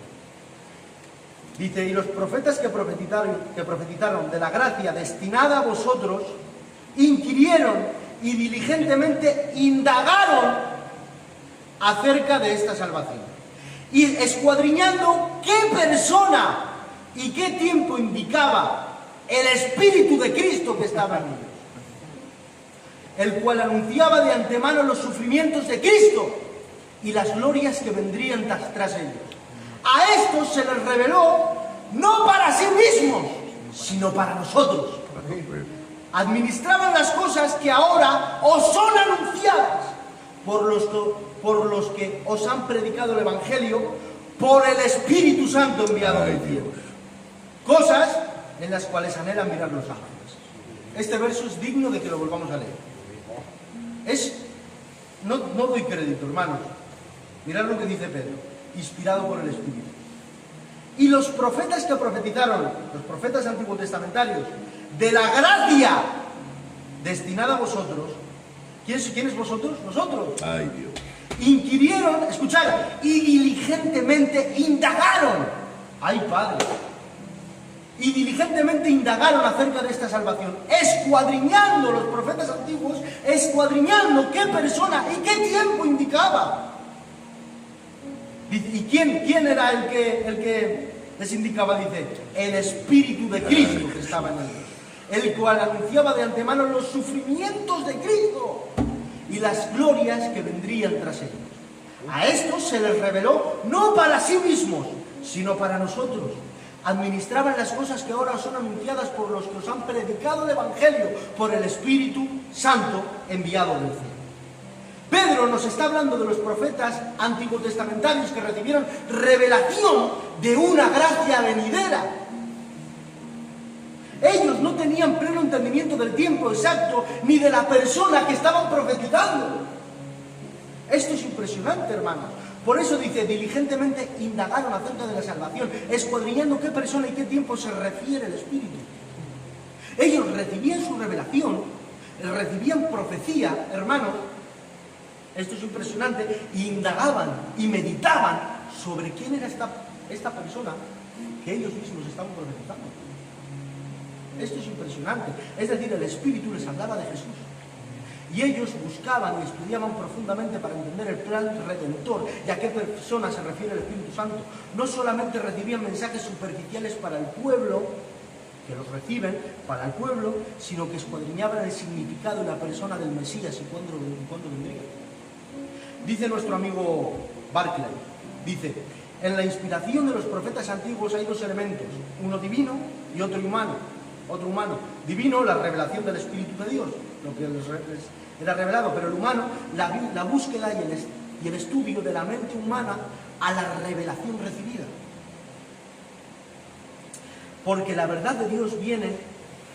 Dice: y los profetas que profetizaron de la gracia destinada a vosotros, inquirieron y diligentemente indagaron acerca de esta salvación. Y escuadriñando qué persona y qué tiempo indicaba el Espíritu de Cristo que estaba en ellos, el cual anunciaba de antemano los sufrimientos de Cristo y las glorias que vendrían tras ellos. A estos se les reveló no para sí mismos, sino para nosotros. Administraban las cosas que ahora os son anunciadas por los que os han predicado el Evangelio por el Espíritu Santo enviado del cielo. Cosas en las cuales anhelan mirar los ángeles. Este verso es digno de que lo volvamos a leer. No doy crédito, hermanos. Mirad lo que dice Pedro, inspirado por el Espíritu. Y los profetas que profetizaron, los profetas antiguotestamentarios, de la gracia destinada a vosotros. ¿Quiénes vosotros? Nosotros. Ay, Dios. Inquirieron, escuchad, y diligentemente indagaron. ¡Ay, Padre! Y diligentemente indagaron acerca de esta salvación, escuadriñando los profetas antiguos, escuadriñando qué persona y qué tiempo indicaba. ¿Y quién era el que les indicaba? Dice, el Espíritu de Cristo que estaba en ellos, el cual anunciaba de antemano los sufrimientos de Cristo y las glorias que vendrían tras ellos. A estos se les reveló no para sí mismos, sino para nosotros. Administraban las cosas que ahora son anunciadas por los que os han predicado el Evangelio por el Espíritu Santo enviado del cielo. Pedro nos está hablando de los profetas antiguotestamentarios que recibieron revelación de una gracia venidera. Ellos no tenían pleno entendimiento del tiempo exacto ni de la persona que estaban profetizando. Esto es impresionante, hermanos. Por eso dice, diligentemente indagaron acerca de la salvación, escuadriñando qué persona y qué tiempo se refiere el Espíritu. Ellos recibían su revelación, recibían profecía, hermanos. Esto es impresionante. Y indagaban y meditaban sobre quién era esta persona que ellos mismos estaban profetizando. Esto es impresionante. Es decir, el Espíritu les hablaba de Jesús. Y ellos buscaban y estudiaban profundamente para entender el plan redentor y a qué persona se refiere el Espíritu Santo. No solamente recibían mensajes superficiales para el pueblo, que los reciben para el pueblo, sino que escuadriñaban el significado y la persona del Mesías y cuándo vendría. Dice nuestro amigo Barclay, dice, en la inspiración de los profetas antiguos hay dos elementos, uno divino y otro humano. Divino, la revelación del Espíritu de Dios, lo que les era revelado, pero el humano, la búsqueda y el estudio de la mente humana a la revelación recibida. Porque la verdad de Dios viene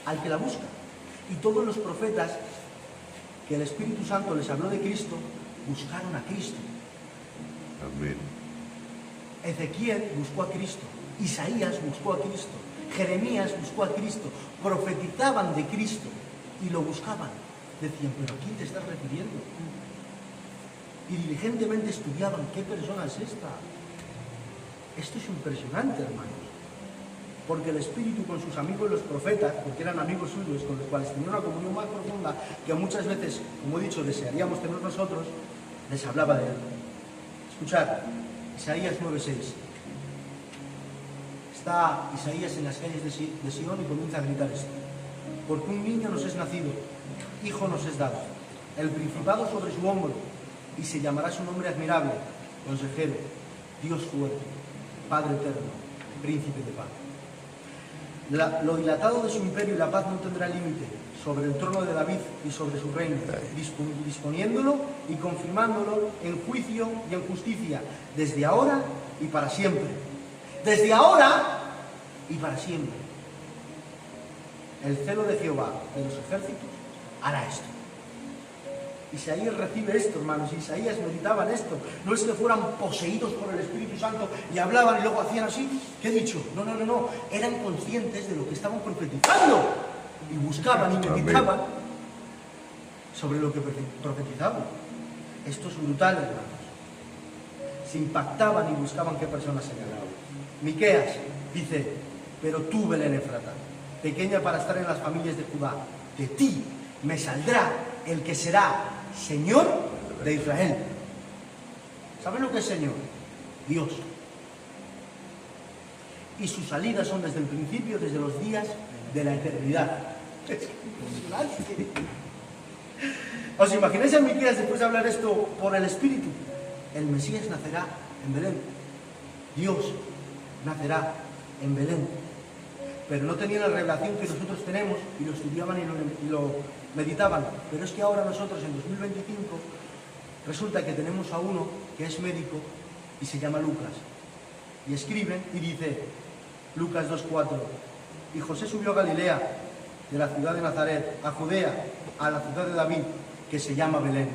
al que la busca. Y todos los profetas que el Espíritu Santo les habló de Cristo, buscaron a Cristo. Amén. Ezequiel buscó a Cristo, Isaías buscó a Cristo, Jeremías buscó a Cristo, profetizaban de Cristo y lo buscaban. Decían, ¿pero a quién te estás refiriendo? Y diligentemente estudiaban, ¿qué persona es esta? Esto es impresionante, hermanos. Porque el Espíritu con sus amigos los profetas, porque eran amigos suyos, con los cuales tenían una comunión más profunda, que muchas veces, como he dicho, desearíamos tener nosotros, les hablaba de él. Escuchad, Isaías 9:6. Está Isaías en las calles de Sion y comienza a gritar esto. Porque un niño nos es nacido, hijo nos es dado, el principado sobre su hombro, y se llamará su nombre admirable, consejero, Dios fuerte, Padre eterno, príncipe de paz. Lo dilatado de su imperio y la paz no tendrá límite sobre el trono de David y sobre su reino, disponiéndolo y confirmándolo en juicio y en justicia, desde ahora y para siempre. Desde ahora y para siempre. El celo de Jehová de los ejércitos hará esto. Isaías recibe esto, hermanos. Isaías meditaba en esto. No es que fueran poseídos por el Espíritu Santo y hablaban y luego hacían así. ¿Qué he dicho? No. Eran conscientes de lo que estaban profetizando y buscaban y meditaban sobre lo que profetizaban. Esto es brutal, hermanos. Se impactaban y buscaban qué personas señalaban. Miqueas dice, pero tú, Belén Efrata, pequeña para estar en las familias de Judá, de ti me saldrá el que será Señor de Israel. ¿Saben lo que es Señor? Dios. Y sus salidas son desde el principio, desde los días de la eternidad. Es impresionante. ¿Os imagináis a Miqueas después de hablar esto por el Espíritu? El Mesías nacerá en Belén. Dios nacerá en Belén. Pero no tenían la revelación que nosotros tenemos y lo estudiaban y lo meditaban. Pero es que ahora nosotros en 2025 resulta que tenemos a uno que es médico y se llama Lucas. Y escribe y dice, Lucas 2:4, y José subió a Galilea, de la ciudad de Nazaret, a Judea, a la ciudad de David, que se llama Belén,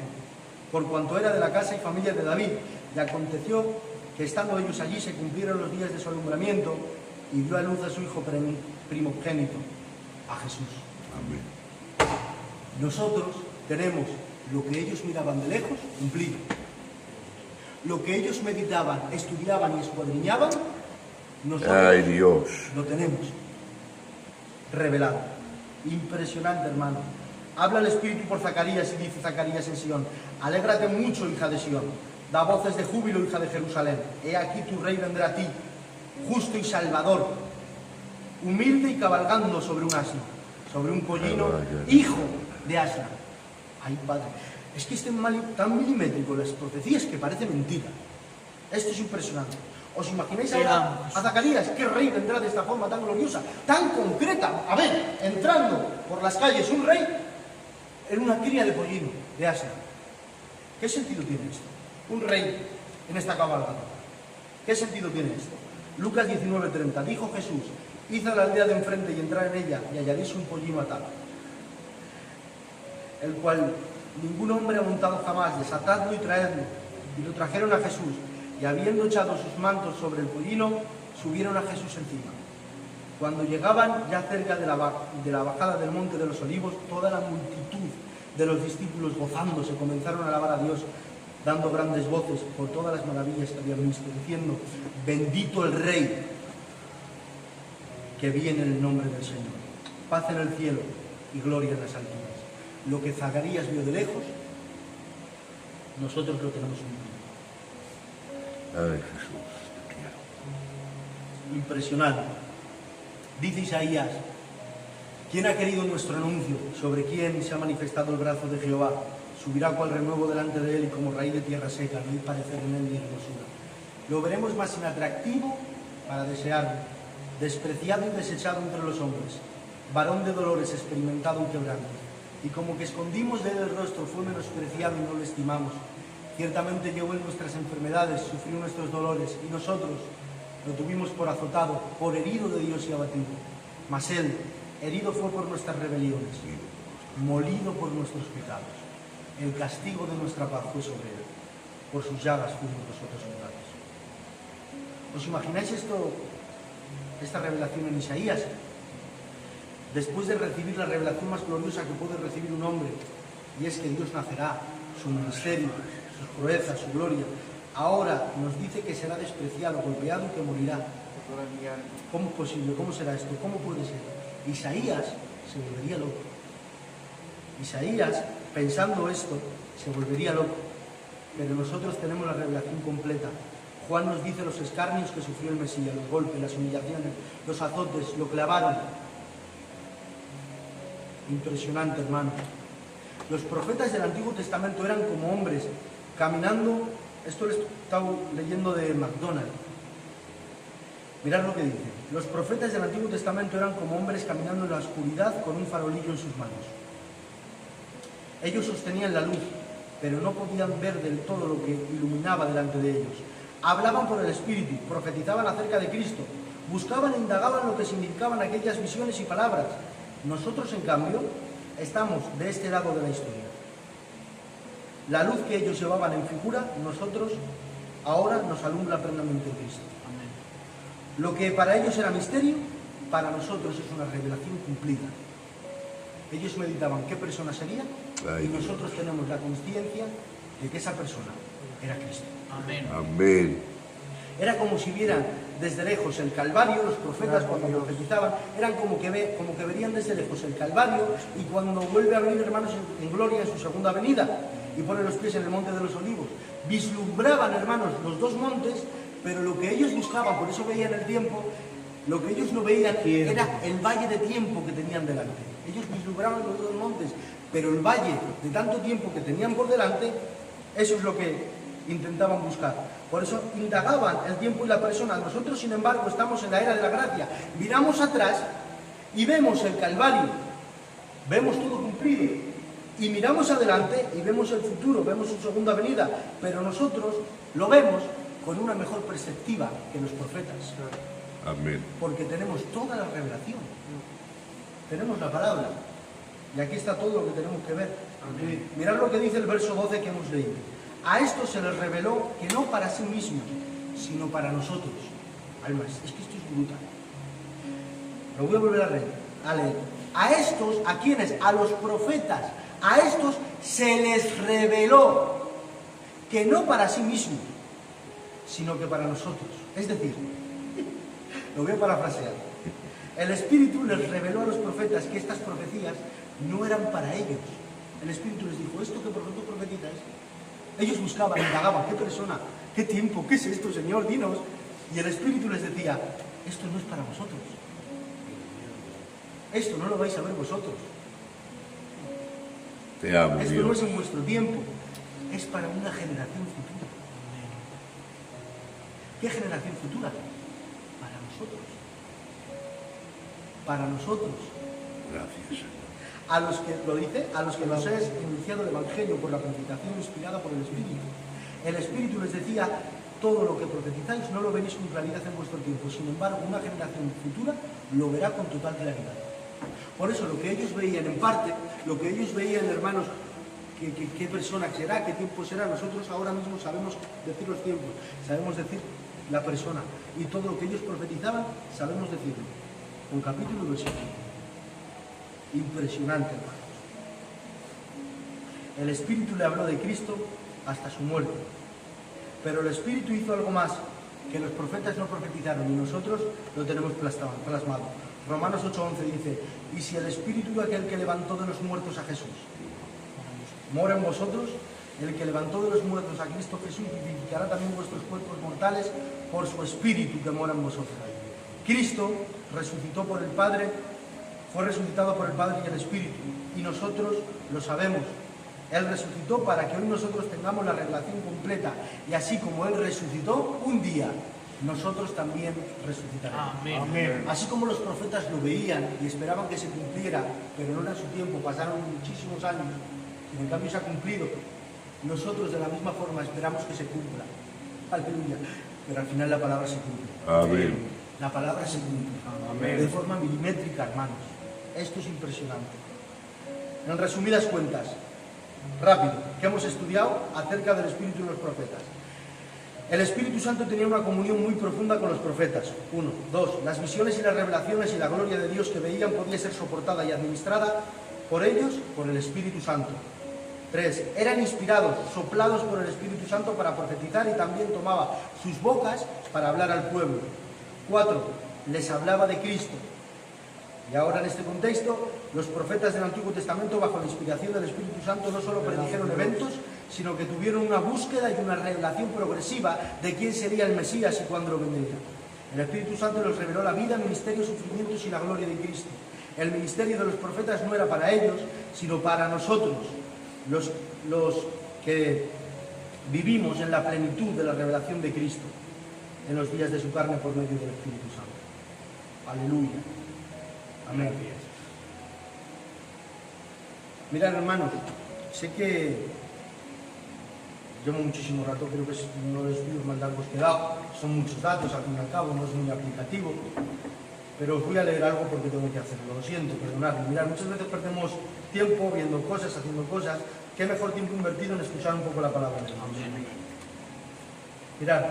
por cuanto era de la casa y familia de David. Y aconteció que estando ellos allí se cumplieron los días de su alumbramiento y dio a luz a su hijo primogénito, a Jesús. Amén. Nosotros tenemos lo que ellos miraban de lejos, cumplido. Lo que ellos meditaban, estudiaban y escuadriñaban, nosotros Ay, Dios. lo tenemos revelado. Impresionante, hermano. Habla el Espíritu por Zacarías y dice Zacarías en Sion, alégrate mucho, hija de Sion, da voces de júbilo, hija de Jerusalén. He aquí tu rey vendrá a ti, justo y salvador, humilde y cabalgando sobre un asno, sobre un pollino, hijo de asna. Ay, Padre, es que estén tan milimétricos las profecías que parece mentira. Esto es impresionante. ¿Os imagináis ahora a Zacarías? ¿Qué rey vendrá de esta forma tan gloriosa, tan concreta? A ver, entrando por las calles un rey en una cría de pollino, de asna. ¿Qué sentido tiene esto? Un rey en esta cabalgata. ¿Qué sentido tiene esto? Lucas 19:30. Dijo Jesús, id a la aldea de enfrente y entrad en ella y hallaréis un pollino atado, el cual ningún hombre ha montado jamás. Desatadlo y traedlo. Y lo trajeron a Jesús. Y habiendo echado sus mantos sobre el pollino, subieron a Jesús encima. Cuando llegaban ya cerca de la bajada del monte de los olivos, toda la multitud de los discípulos gozándose comenzaron a alabar a Dios, dando grandes voces por todas las maravillas que habían visto, diciendo, bendito el Rey que viene en el nombre del Señor. Paz en el cielo y gloria en las alturas. Lo que Zacarías vio de lejos, nosotros lo tenemos cumplido. Ay, Jesús, te quiero. Impresionante. Dice Isaías, ¿quién ha querido nuestro anuncio? ¿Sobre quién se ha manifestado el brazo de Jehová? Subirá cual renuevo delante de él y como raíz de tierra seca, no hay parecer en él ni hermosura. Lo veremos más inatractivo para desearlo, despreciado y desechado entre los hombres, varón de dolores, experimentado en quebranto. Y como que escondimos de él el rostro, fue menospreciado y no lo estimamos. Ciertamente llevó en nuestras enfermedades, sufrió nuestros dolores, y nosotros lo tuvimos por azotado, por herido de Dios y abatido. Mas él, herido fue por nuestras rebeliones, molido por nuestros pecados. El castigo de nuestra paz fue sobre él. Por sus llagas fuimos nosotros curados. ¿Os imagináis esta revelación en Isaías? Después de recibir la revelación más gloriosa que puede recibir un hombre, y es que Dios nacerá, su ministerio, sus proezas, su gloria, ahora nos dice que será despreciado, golpeado y que morirá. ¿Cómo es posible? ¿Cómo será esto? ¿Cómo puede ser? Isaías se volvería loco. Isaías, pensando esto, se volvería loco. Pero nosotros tenemos la revelación completa. Juan nos dice los escarnios que sufrió el Mesías, los golpes, las humillaciones, los azotes, lo clavaron. Impresionante, hermano. Los profetas del Antiguo Testamento eran como hombres caminando. Esto lo he estado leyendo de MacDonald. Mirad lo que dice. Los profetas del Antiguo Testamento eran como hombres caminando en la oscuridad con un farolillo en sus manos. Ellos sostenían la luz, pero no podían ver del todo lo que iluminaba delante de ellos. Hablaban por el Espíritu, profetizaban acerca de Cristo, buscaban e indagaban lo que significaban aquellas visiones y palabras. Nosotros, en cambio, estamos de este lado de la historia. La luz que ellos llevaban en figura, nosotros ahora nos alumbra plenamente en Cristo. Amén. Lo que para ellos era misterio, para nosotros es una revelación cumplida. Ellos meditaban qué persona sería y nosotros tenemos la conciencia de que esa persona era Cristo. Amén. Amén. Era como si vieran desde lejos el Calvario. Los profetas cuando profetizaban eran como que verían desde lejos el Calvario, y cuando vuelve a venir, hermanos, en gloria en su segunda venida y pone los pies en el monte de los olivos, vislumbraban, hermanos, los dos montes, pero lo que ellos buscaban, por eso veían el tiempo, lo que ellos no veían era el valle de tiempo que tenían delante. Ellos vislumbraban los dos montes, pero el valle de tanto tiempo que tenían por delante, eso es lo que intentaban buscar. Por eso indagaban el tiempo y la persona. Nosotros, sin embargo, estamos en la era de la gracia. Miramos atrás y vemos el Calvario, vemos todo cumplido, y miramos adelante y vemos el futuro, vemos su segunda venida, pero nosotros lo vemos con una mejor perspectiva que los profetas. Amén. Porque tenemos toda la revelación, tenemos la palabra, y aquí está todo lo que tenemos que ver. Mirad lo que dice el verso 12 que hemos leído. A esto se les reveló que no para sí mismos, sino para nosotros. Almas, es que esto es brutal. Lo voy a volver a leer. A estos, ¿a quiénes? A los profetas. A estos se les reveló que no para sí mismos, sino que para nosotros. Es decir, lo voy a parafrasear. El Espíritu les reveló a los profetas que estas profecías no eran para ellos. El Espíritu les dijo, esto que vosotros profetizáis. Ellos buscaban, indagaban, ¿qué persona? ¿Qué tiempo? ¿Qué es esto, Señor? Dinos. Y el Espíritu les decía, esto no es para vosotros. Esto no lo vais a ver vosotros. Te amo, Esto no Dios. es en vuestro tiempo. Es para una generación futura. ¿Qué generación futura? Para nosotros. Para nosotros. Gracias, Señor. A los que, lo dice, a los que nos es iniciado el Evangelio por la predicación inspirada por el Espíritu. El Espíritu les decía, todo lo que profetizáis no lo veréis con claridad en vuestro tiempo. Sin embargo, una generación futura lo verá con total claridad. Por eso, lo que ellos veían en parte, lo que ellos veían, hermanos, qué persona será, qué tiempo será, nosotros ahora mismo sabemos decir los tiempos, sabemos decir la persona. Y todo lo que ellos profetizaban, sabemos decirlo. Con capítulo y versículo. Impresionante, hermanos. El Espíritu le habló de Cristo hasta su muerte. Pero el Espíritu hizo algo más que los profetas no profetizaron y nosotros lo tenemos plasmado. Romanos 8:11 dice, y si el Espíritu de aquel que levantó de los muertos a Jesús mora en vosotros, el que levantó de los muertos a Cristo Jesús vivificará también vuestros cuerpos mortales por su Espíritu que mora en vosotros. Cristo resucitó por el Padre, fue resucitado por el Padre y el Espíritu, y nosotros lo sabemos. Él resucitó para que hoy nosotros tengamos la revelación completa, y así como Él resucitó, un día nosotros también resucitaremos. Amén. Amén. Así como los profetas lo veían y esperaban que se cumpliera, pero no era su tiempo, pasaron muchísimos años, y en cambio se ha cumplido, nosotros de la misma forma esperamos que se cumpla. Aleluya. Pero al final la palabra se cumple. Amén. La palabra se cumple. Amén. De forma milimétrica, hermanos. Esto es impresionante. En resumidas cuentas, rápido, que hemos estudiado acerca del Espíritu y los profetas. El Espíritu Santo tenía una comunión muy profunda con los profetas. 1. 2. Las visiones y las revelaciones y la gloria de Dios que veían podía ser soportada y administrada por ellos, por el Espíritu Santo. 3. Eran inspirados, soplados por el Espíritu Santo para profetizar y también tomaba sus bocas para hablar al pueblo. 4. Les hablaba de Cristo. Y ahora en este contexto, los profetas del Antiguo Testamento, bajo la inspiración del Espíritu Santo, no solo predijeron eventos, sino que tuvieron una búsqueda y una revelación progresiva de quién sería el Mesías y cuándo lo vendría. El Espíritu Santo les reveló la vida, ministerio, sufrimientos y la gloria de Cristo. El ministerio de los profetas no era para ellos, sino para nosotros, los que vivimos en la plenitud de la revelación de Cristo, en los días de su carne por medio del Espíritu Santo. Aleluya. Amén. Mirad, hermanos, sé que llevo muchísimo rato, creo que es uno de los vídeos más largos que he dado, son muchos datos, al fin y al cabo, no es muy aplicativo, pero os voy a leer algo porque tengo que hacerlo, lo siento, perdonadme. Mirad, muchas veces perdemos tiempo viendo cosas, haciendo cosas, qué mejor tiempo invertido en escuchar un poco la palabra de Dios. Mirad.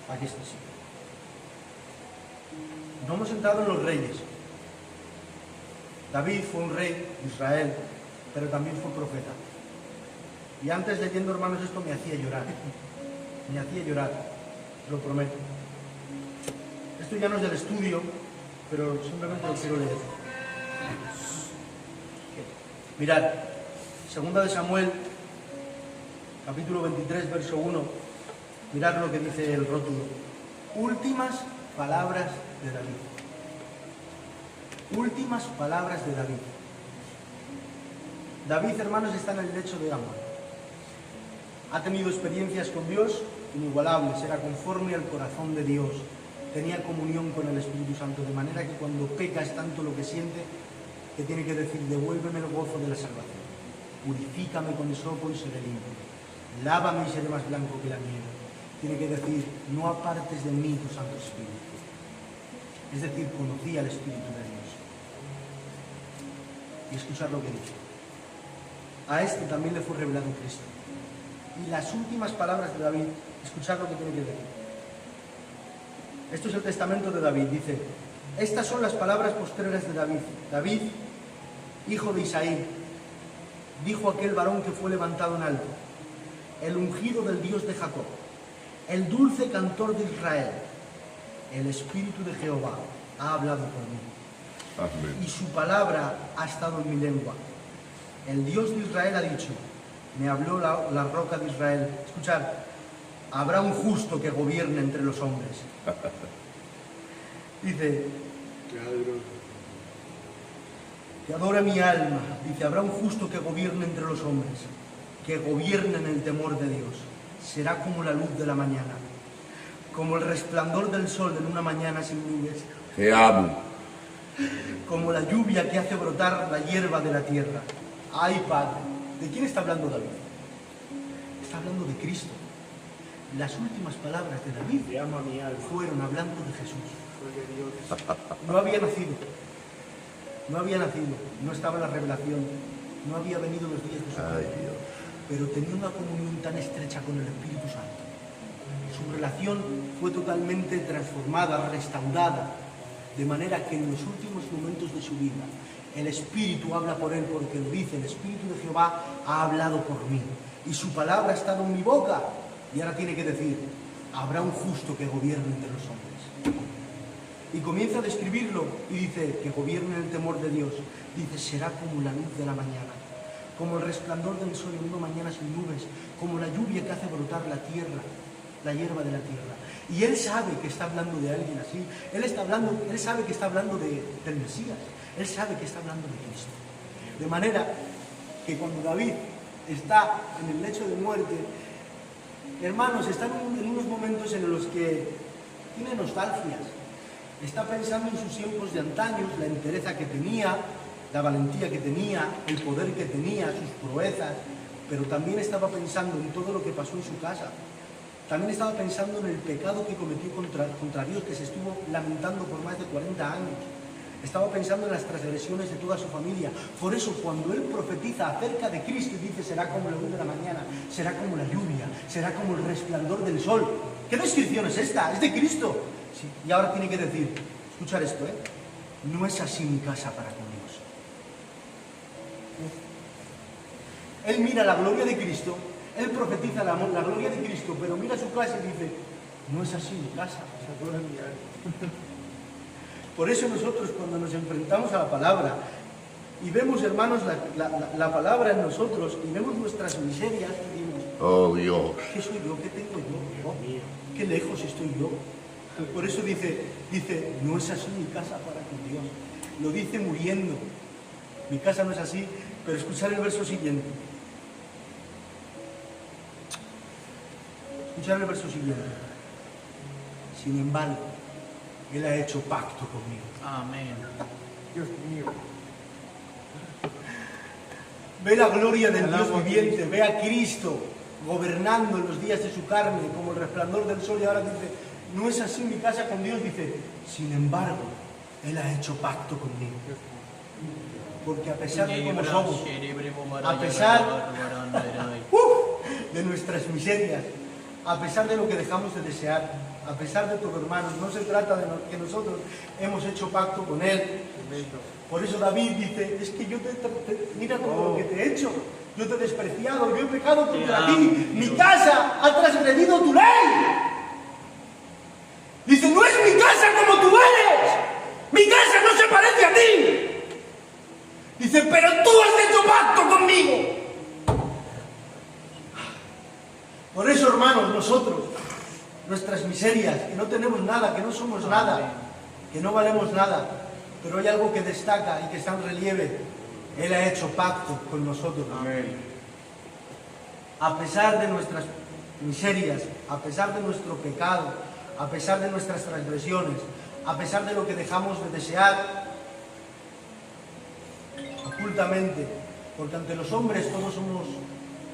Aquí está, sí. No hemos entrado en los reyes. David fue un rey de Israel, pero también fue profeta. Y antes leyendo, hermanos, esto me hacía llorar. Me hacía llorar, lo prometo. Esto ya no es del estudio, pero simplemente lo quiero leer. Mirad, 2 de Samuel, capítulo 23, verso 1. Mirad lo que dice el rótulo. Últimas palabras de David. Últimas palabras de David. David, hermanos, está en el lecho de Amón. Ha tenido experiencias con Dios inigualables, era conforme al corazón de Dios, tenía comunión con el Espíritu Santo, de manera que cuando peca es tanto lo que siente que tiene que decir: devuélveme el gozo de la salvación, purifícame con hisopo y seré limpio, lávame y seré más blanco que la nieve. Tiene que decir: no apartes de mí tu Santo Espíritu. Es decir, conocía el Espíritu de Dios. Y escuchar lo que dice. A este también le fue revelado Cristo. Y las últimas palabras de David, escuchad lo que tiene que decir. Esto es el testamento de David. Dice: estas son las palabras postreras de David. David, hijo de Isaí, dijo aquel varón que fue levantado en alto, el ungido del Dios de Jacob, el dulce cantor de Israel, el Espíritu de Jehová ha hablado por mí. Amén. Y su palabra ha estado en mi lengua. El Dios de Israel ha dicho: me habló la roca de Israel. Escuchad, habrá un justo que gobierne entre los hombres. Dice, que adora mi alma. Dice, habrá un justo que gobierne entre los hombres, que gobierne en el temor de Dios. Será como la luz de la mañana, como el resplandor del sol en una mañana sin nubes. Te amo. Como la lluvia que hace brotar la hierba de la tierra. Ay, Padre, ¿de quién está hablando David? Está hablando de Cristo. Las últimas palabras de David Te ama mi alma. fueron hablando de Jesús. Porque Dios No había nacido. No había nacido. No estaba en la revelación. No había venido los días de su Ay, padre. Dios. Pero tenía una comunión tan estrecha con el Espíritu Santo. Su relación fue totalmente transformada, restaurada, de manera que en los últimos momentos de su vida el Espíritu habla por él, porque lo dice: el Espíritu de Jehová ha hablado por mí y su palabra ha estado en mi boca. Y ahora tiene que decir: habrá un justo que gobierne entre los hombres. Y comienza a describirlo y dice: que gobierne en el temor de Dios. Dice: será como la luz de la mañana, como el resplandor del sol en una mañana sin nubes, como la lluvia que hace brotar la tierra, la hierba de la tierra. Y él sabe que está hablando de alguien así. Él sabe que está hablando del Mesías. Él sabe que está hablando de Cristo. De manera que cuando David está en el lecho de muerte, hermanos, está en unos momentos en los que tiene nostalgias. Está pensando en sus tiempos de antaños, la entereza que tenía, la valentía que tenía, el poder que tenía, sus proezas, pero también estaba pensando en todo lo que pasó en su casa. También estaba pensando en el pecado que cometió contra Dios, que se estuvo lamentando por más de 40 años. Estaba pensando en las transgresiones de toda su familia. Por eso, cuando él profetiza acerca de Cristo y dice: será como la luz de la mañana, será como la lluvia, será como el resplandor del sol. ¿Qué descripción es esta? Es de Cristo. Sí, y ahora tiene que decir, escuchar esto, no es así mi casa para con Dios. Él mira la gloria de Cristo, él profetiza la gloria de Cristo, pero mira su casa y dice: no es así mi casa. Por eso nosotros, cuando nos enfrentamos a la palabra y vemos, hermanos, la palabra en nosotros y vemos nuestras miserias, decimos: Oh, Dios. ¿qué soy yo? ¿Qué tengo yo? Oh, ¿qué lejos estoy yo? Por eso dice, no es así mi casa para con Dios. Lo dice muriendo. Mi casa no es así, pero escuchar el verso siguiente. Escuchar el verso siguiente. Sin embargo, Él ha hecho pacto conmigo. Amén. Dios mío. Ve la gloria del Alabo Dios a viviente, Cristo. ve a Cristo gobernando en los días de su carne, como el resplandor del sol. Y ahora dice: no es así mi casa con Dios. Dice: sin embargo, Él ha hecho pacto conmigo. Porque a pesar de cómo somos, a pesar de nuestras miserias, a pesar de lo que dejamos de desear, a pesar de todo, hermanos, no se trata de que nosotros hemos hecho pacto con Él. Por eso David dice: es que yo mira todo lo que te he hecho. yo te he despreciado, yo he pecado contra Te amo, ti, mi Dios. casa ha transgredido tu ley. Dice, no es mi casa como tú eres, mi casa no se parece a ti. Dice, pero tú has hecho pacto conmigo. Por eso, hermanos, nosotros, nuestras miserias, que no tenemos nada, que no somos nada, que no valemos nada, pero hay algo que destaca y que está en relieve. Él ha hecho pacto con nosotros. Amén. A pesar de nuestras miserias, a pesar de nuestro pecado, a pesar de nuestras transgresiones, a pesar de lo que dejamos de desear ocultamente, porque ante los hombres todos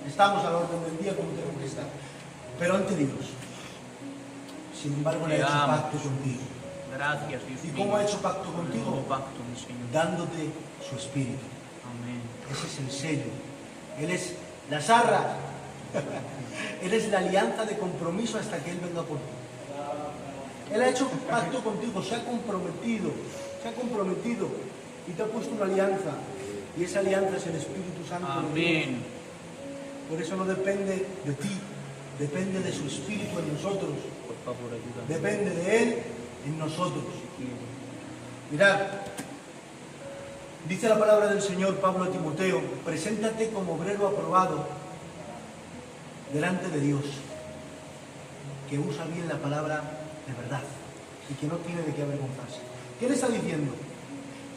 estamos a la orden del día como tenemos que estar, pero ante Dios, sin embargo, le ha hecho pacto contigo. Gracias, Dios ¿Y mío. cómo ha hecho pacto Nuevo contigo? pacto, mi Señor. Dándote su espíritu. Amén. Ese es el sello. Él es las arras. Él es la alianza de compromiso hasta que Él venga por ti. Él ha hecho pacto contigo, se ha comprometido y te ha puesto una alianza. Y esa alianza es el Espíritu Santo de Dios. Amén. Por eso no depende de ti, depende de su Espíritu en nosotros. Por favor, ayúdame. Depende de Él en nosotros. Mirad, dice la palabra del Señor Pablo a Timoteo, preséntate como obrero aprobado delante de Dios, que usa bien la palabra de verdad y que no tiene de qué avergonzarse. ¿Qué le está diciendo?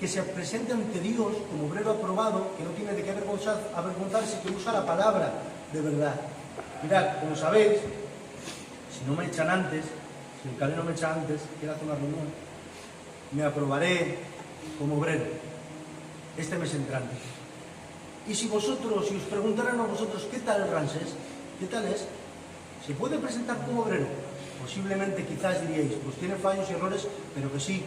Que se presente ante Dios como obrero aprobado, que no tiene de qué avergonzarse, que usa la palabra de verdad. Mirad, como sabéis, si no me echan antes, si el caleno me echa antes, quiero hacer una reunión, me aprobaré como obrero este mes entrante. Y si os preguntaran a vosotros, ¿qué tal Ramsés? ¿Qué tal es? ¿Se puede presentar como obrero? Posiblemente, quizás diríais, pues tiene fallos y errores, pero que sí,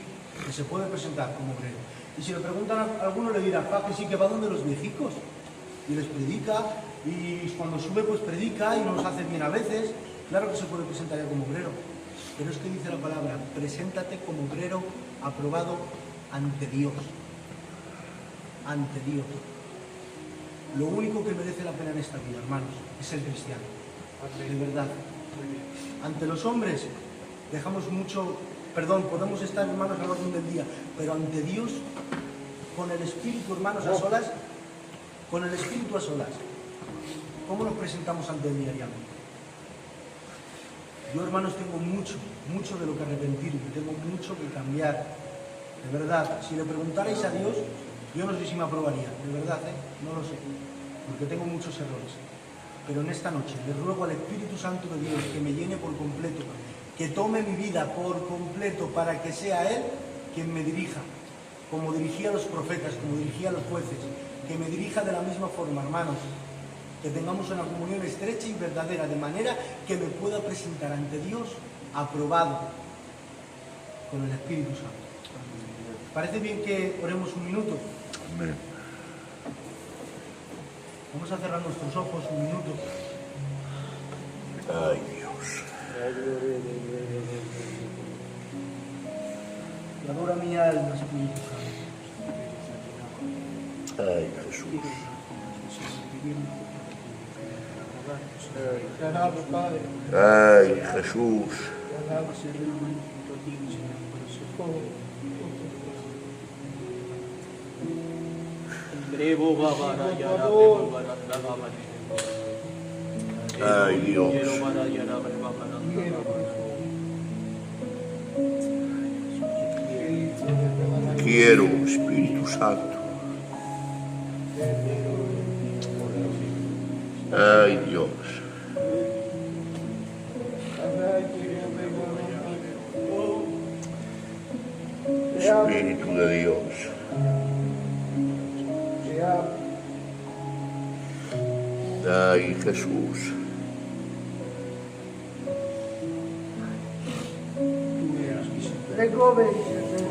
que se puede presentar como obrero. Y si le preguntan a alguno, le dirá, que sí, que va donde los viejicos, y les predica, y cuando sube pues predica, y nos hace bien a veces. Claro que se puede presentar ya como obrero, pero es que dice la palabra, preséntate como obrero aprobado ante Dios. Ante Dios. Lo único que merece la pena en esta vida, hermanos, es el cristiano. De verdad. Ante los hombres dejamos mucho, podemos estar, hermanos, a la orden del día, pero ante Dios, con el Espíritu, hermanos, a solas, con el Espíritu a solas, ¿cómo nos presentamos ante Él diariamente? Yo, hermanos, tengo mucho de lo que arrepentirme, tengo mucho que cambiar. De verdad, si le preguntarais a Dios, yo no sé si me aprobaría, de verdad, no lo sé, porque tengo muchos errores. Pero en esta noche le ruego al Espíritu Santo de Dios que me llene por completo, que tome mi vida por completo para que sea Él quien me dirija, como dirigía a los profetas, como dirigía a los jueces, que me dirija de la misma forma, hermanos, que tengamos una comunión estrecha y verdadera, de manera que me pueda presentar ante Dios aprobado con el Espíritu Santo. ¿Parece bien que oremos un minuto? Amén. Vamos a cerrar nuestros ojos un minuto. Ay, Dios. Y adora mi alma, Espíritu Santo. Ay, Jesús. Ay, Jesús. Ay, Dios. Quiero, Espíritu Santo. Ay, Dios. Espíritu de Dios. Ay, Jesús.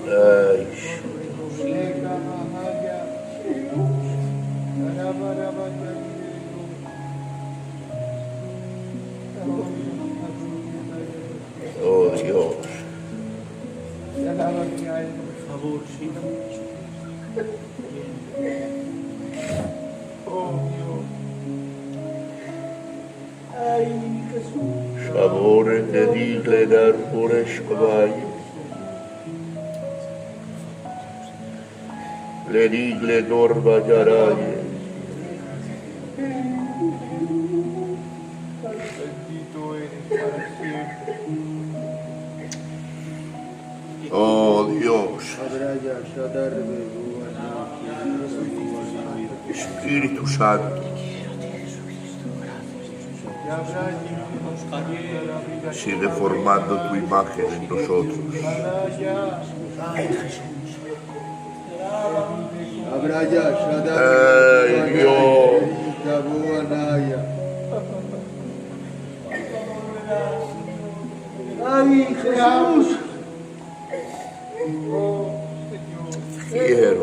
Ay, oh Dios. Por favor, sí. Ore te digle dar poreshkavai. Le digle dorba jaraye. Oh Dios, Espíritu Santo, sigue formando tu imagen en nosotros. Ay Dios, ¡Ay, Jesús! quiero.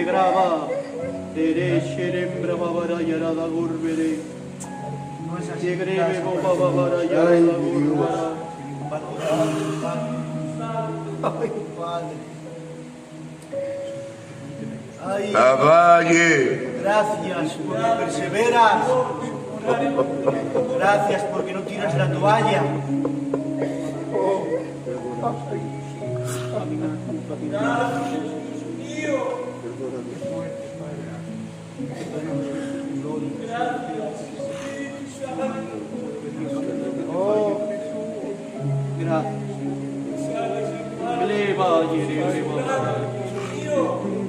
Graba, derecherem brava yarada gurbere. Yegrebe baba yarada gurbara. Ay, Avalle, gracias porque perseveras. Gracias porque no tiras la toalla. Gleba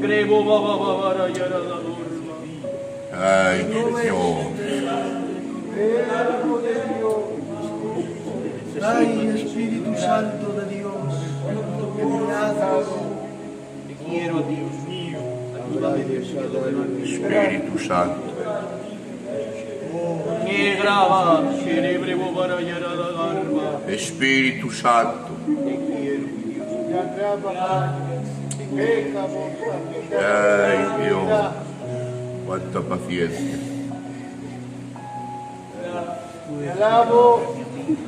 Grebo baba yarada gurba. ay Dios, Ay, Espíritu Santo de Dios, que me haces. Te quiero, Dios mío. Ayúdame, Dios mío. Espíritu Santo, Graba, cerebre baba yarada garba. Espíritu Santo, ay Dios, cuánta paciencia. Te alabo,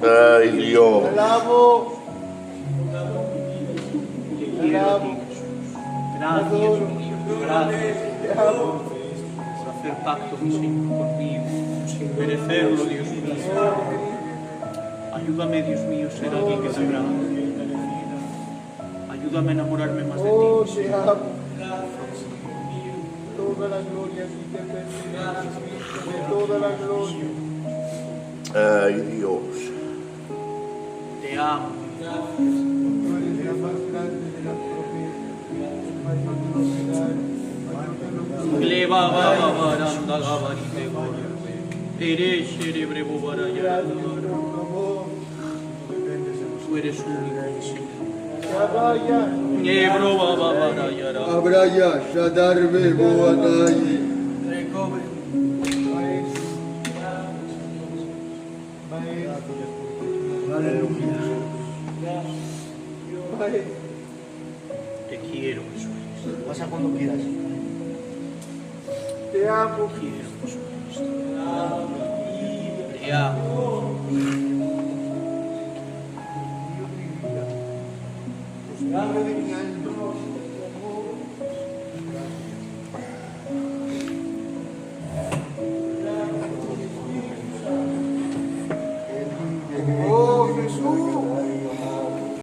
Ay Dios, te alabo, Te quiero, Dios. Gracias, mi Dios. Gracias por hacer pacto, mi Señor, conmigo, sin merecerlo, Dios mío. Ayúdame, Dios mío, a ser alguien que te agrade. Ayúdame a enamorarme más de ti. te amo. Toda la gloria a ti te pertenece, toda la gloria. ay Dios, Te amo. Tú eres la más grande de las profetas. Gleba baba baranda gabarite gorbe. Eres cerebre bobara yarada garba. Tú eres único, Señor. Nebro baba bara yarada. Abraya, Shadarbe, Boanayi. Recobre. Aleluya. Te quiero, Jesús. Pasa cuando quieras. Te amo. Te quiero, Jesucristo. Te amo. Dame de mi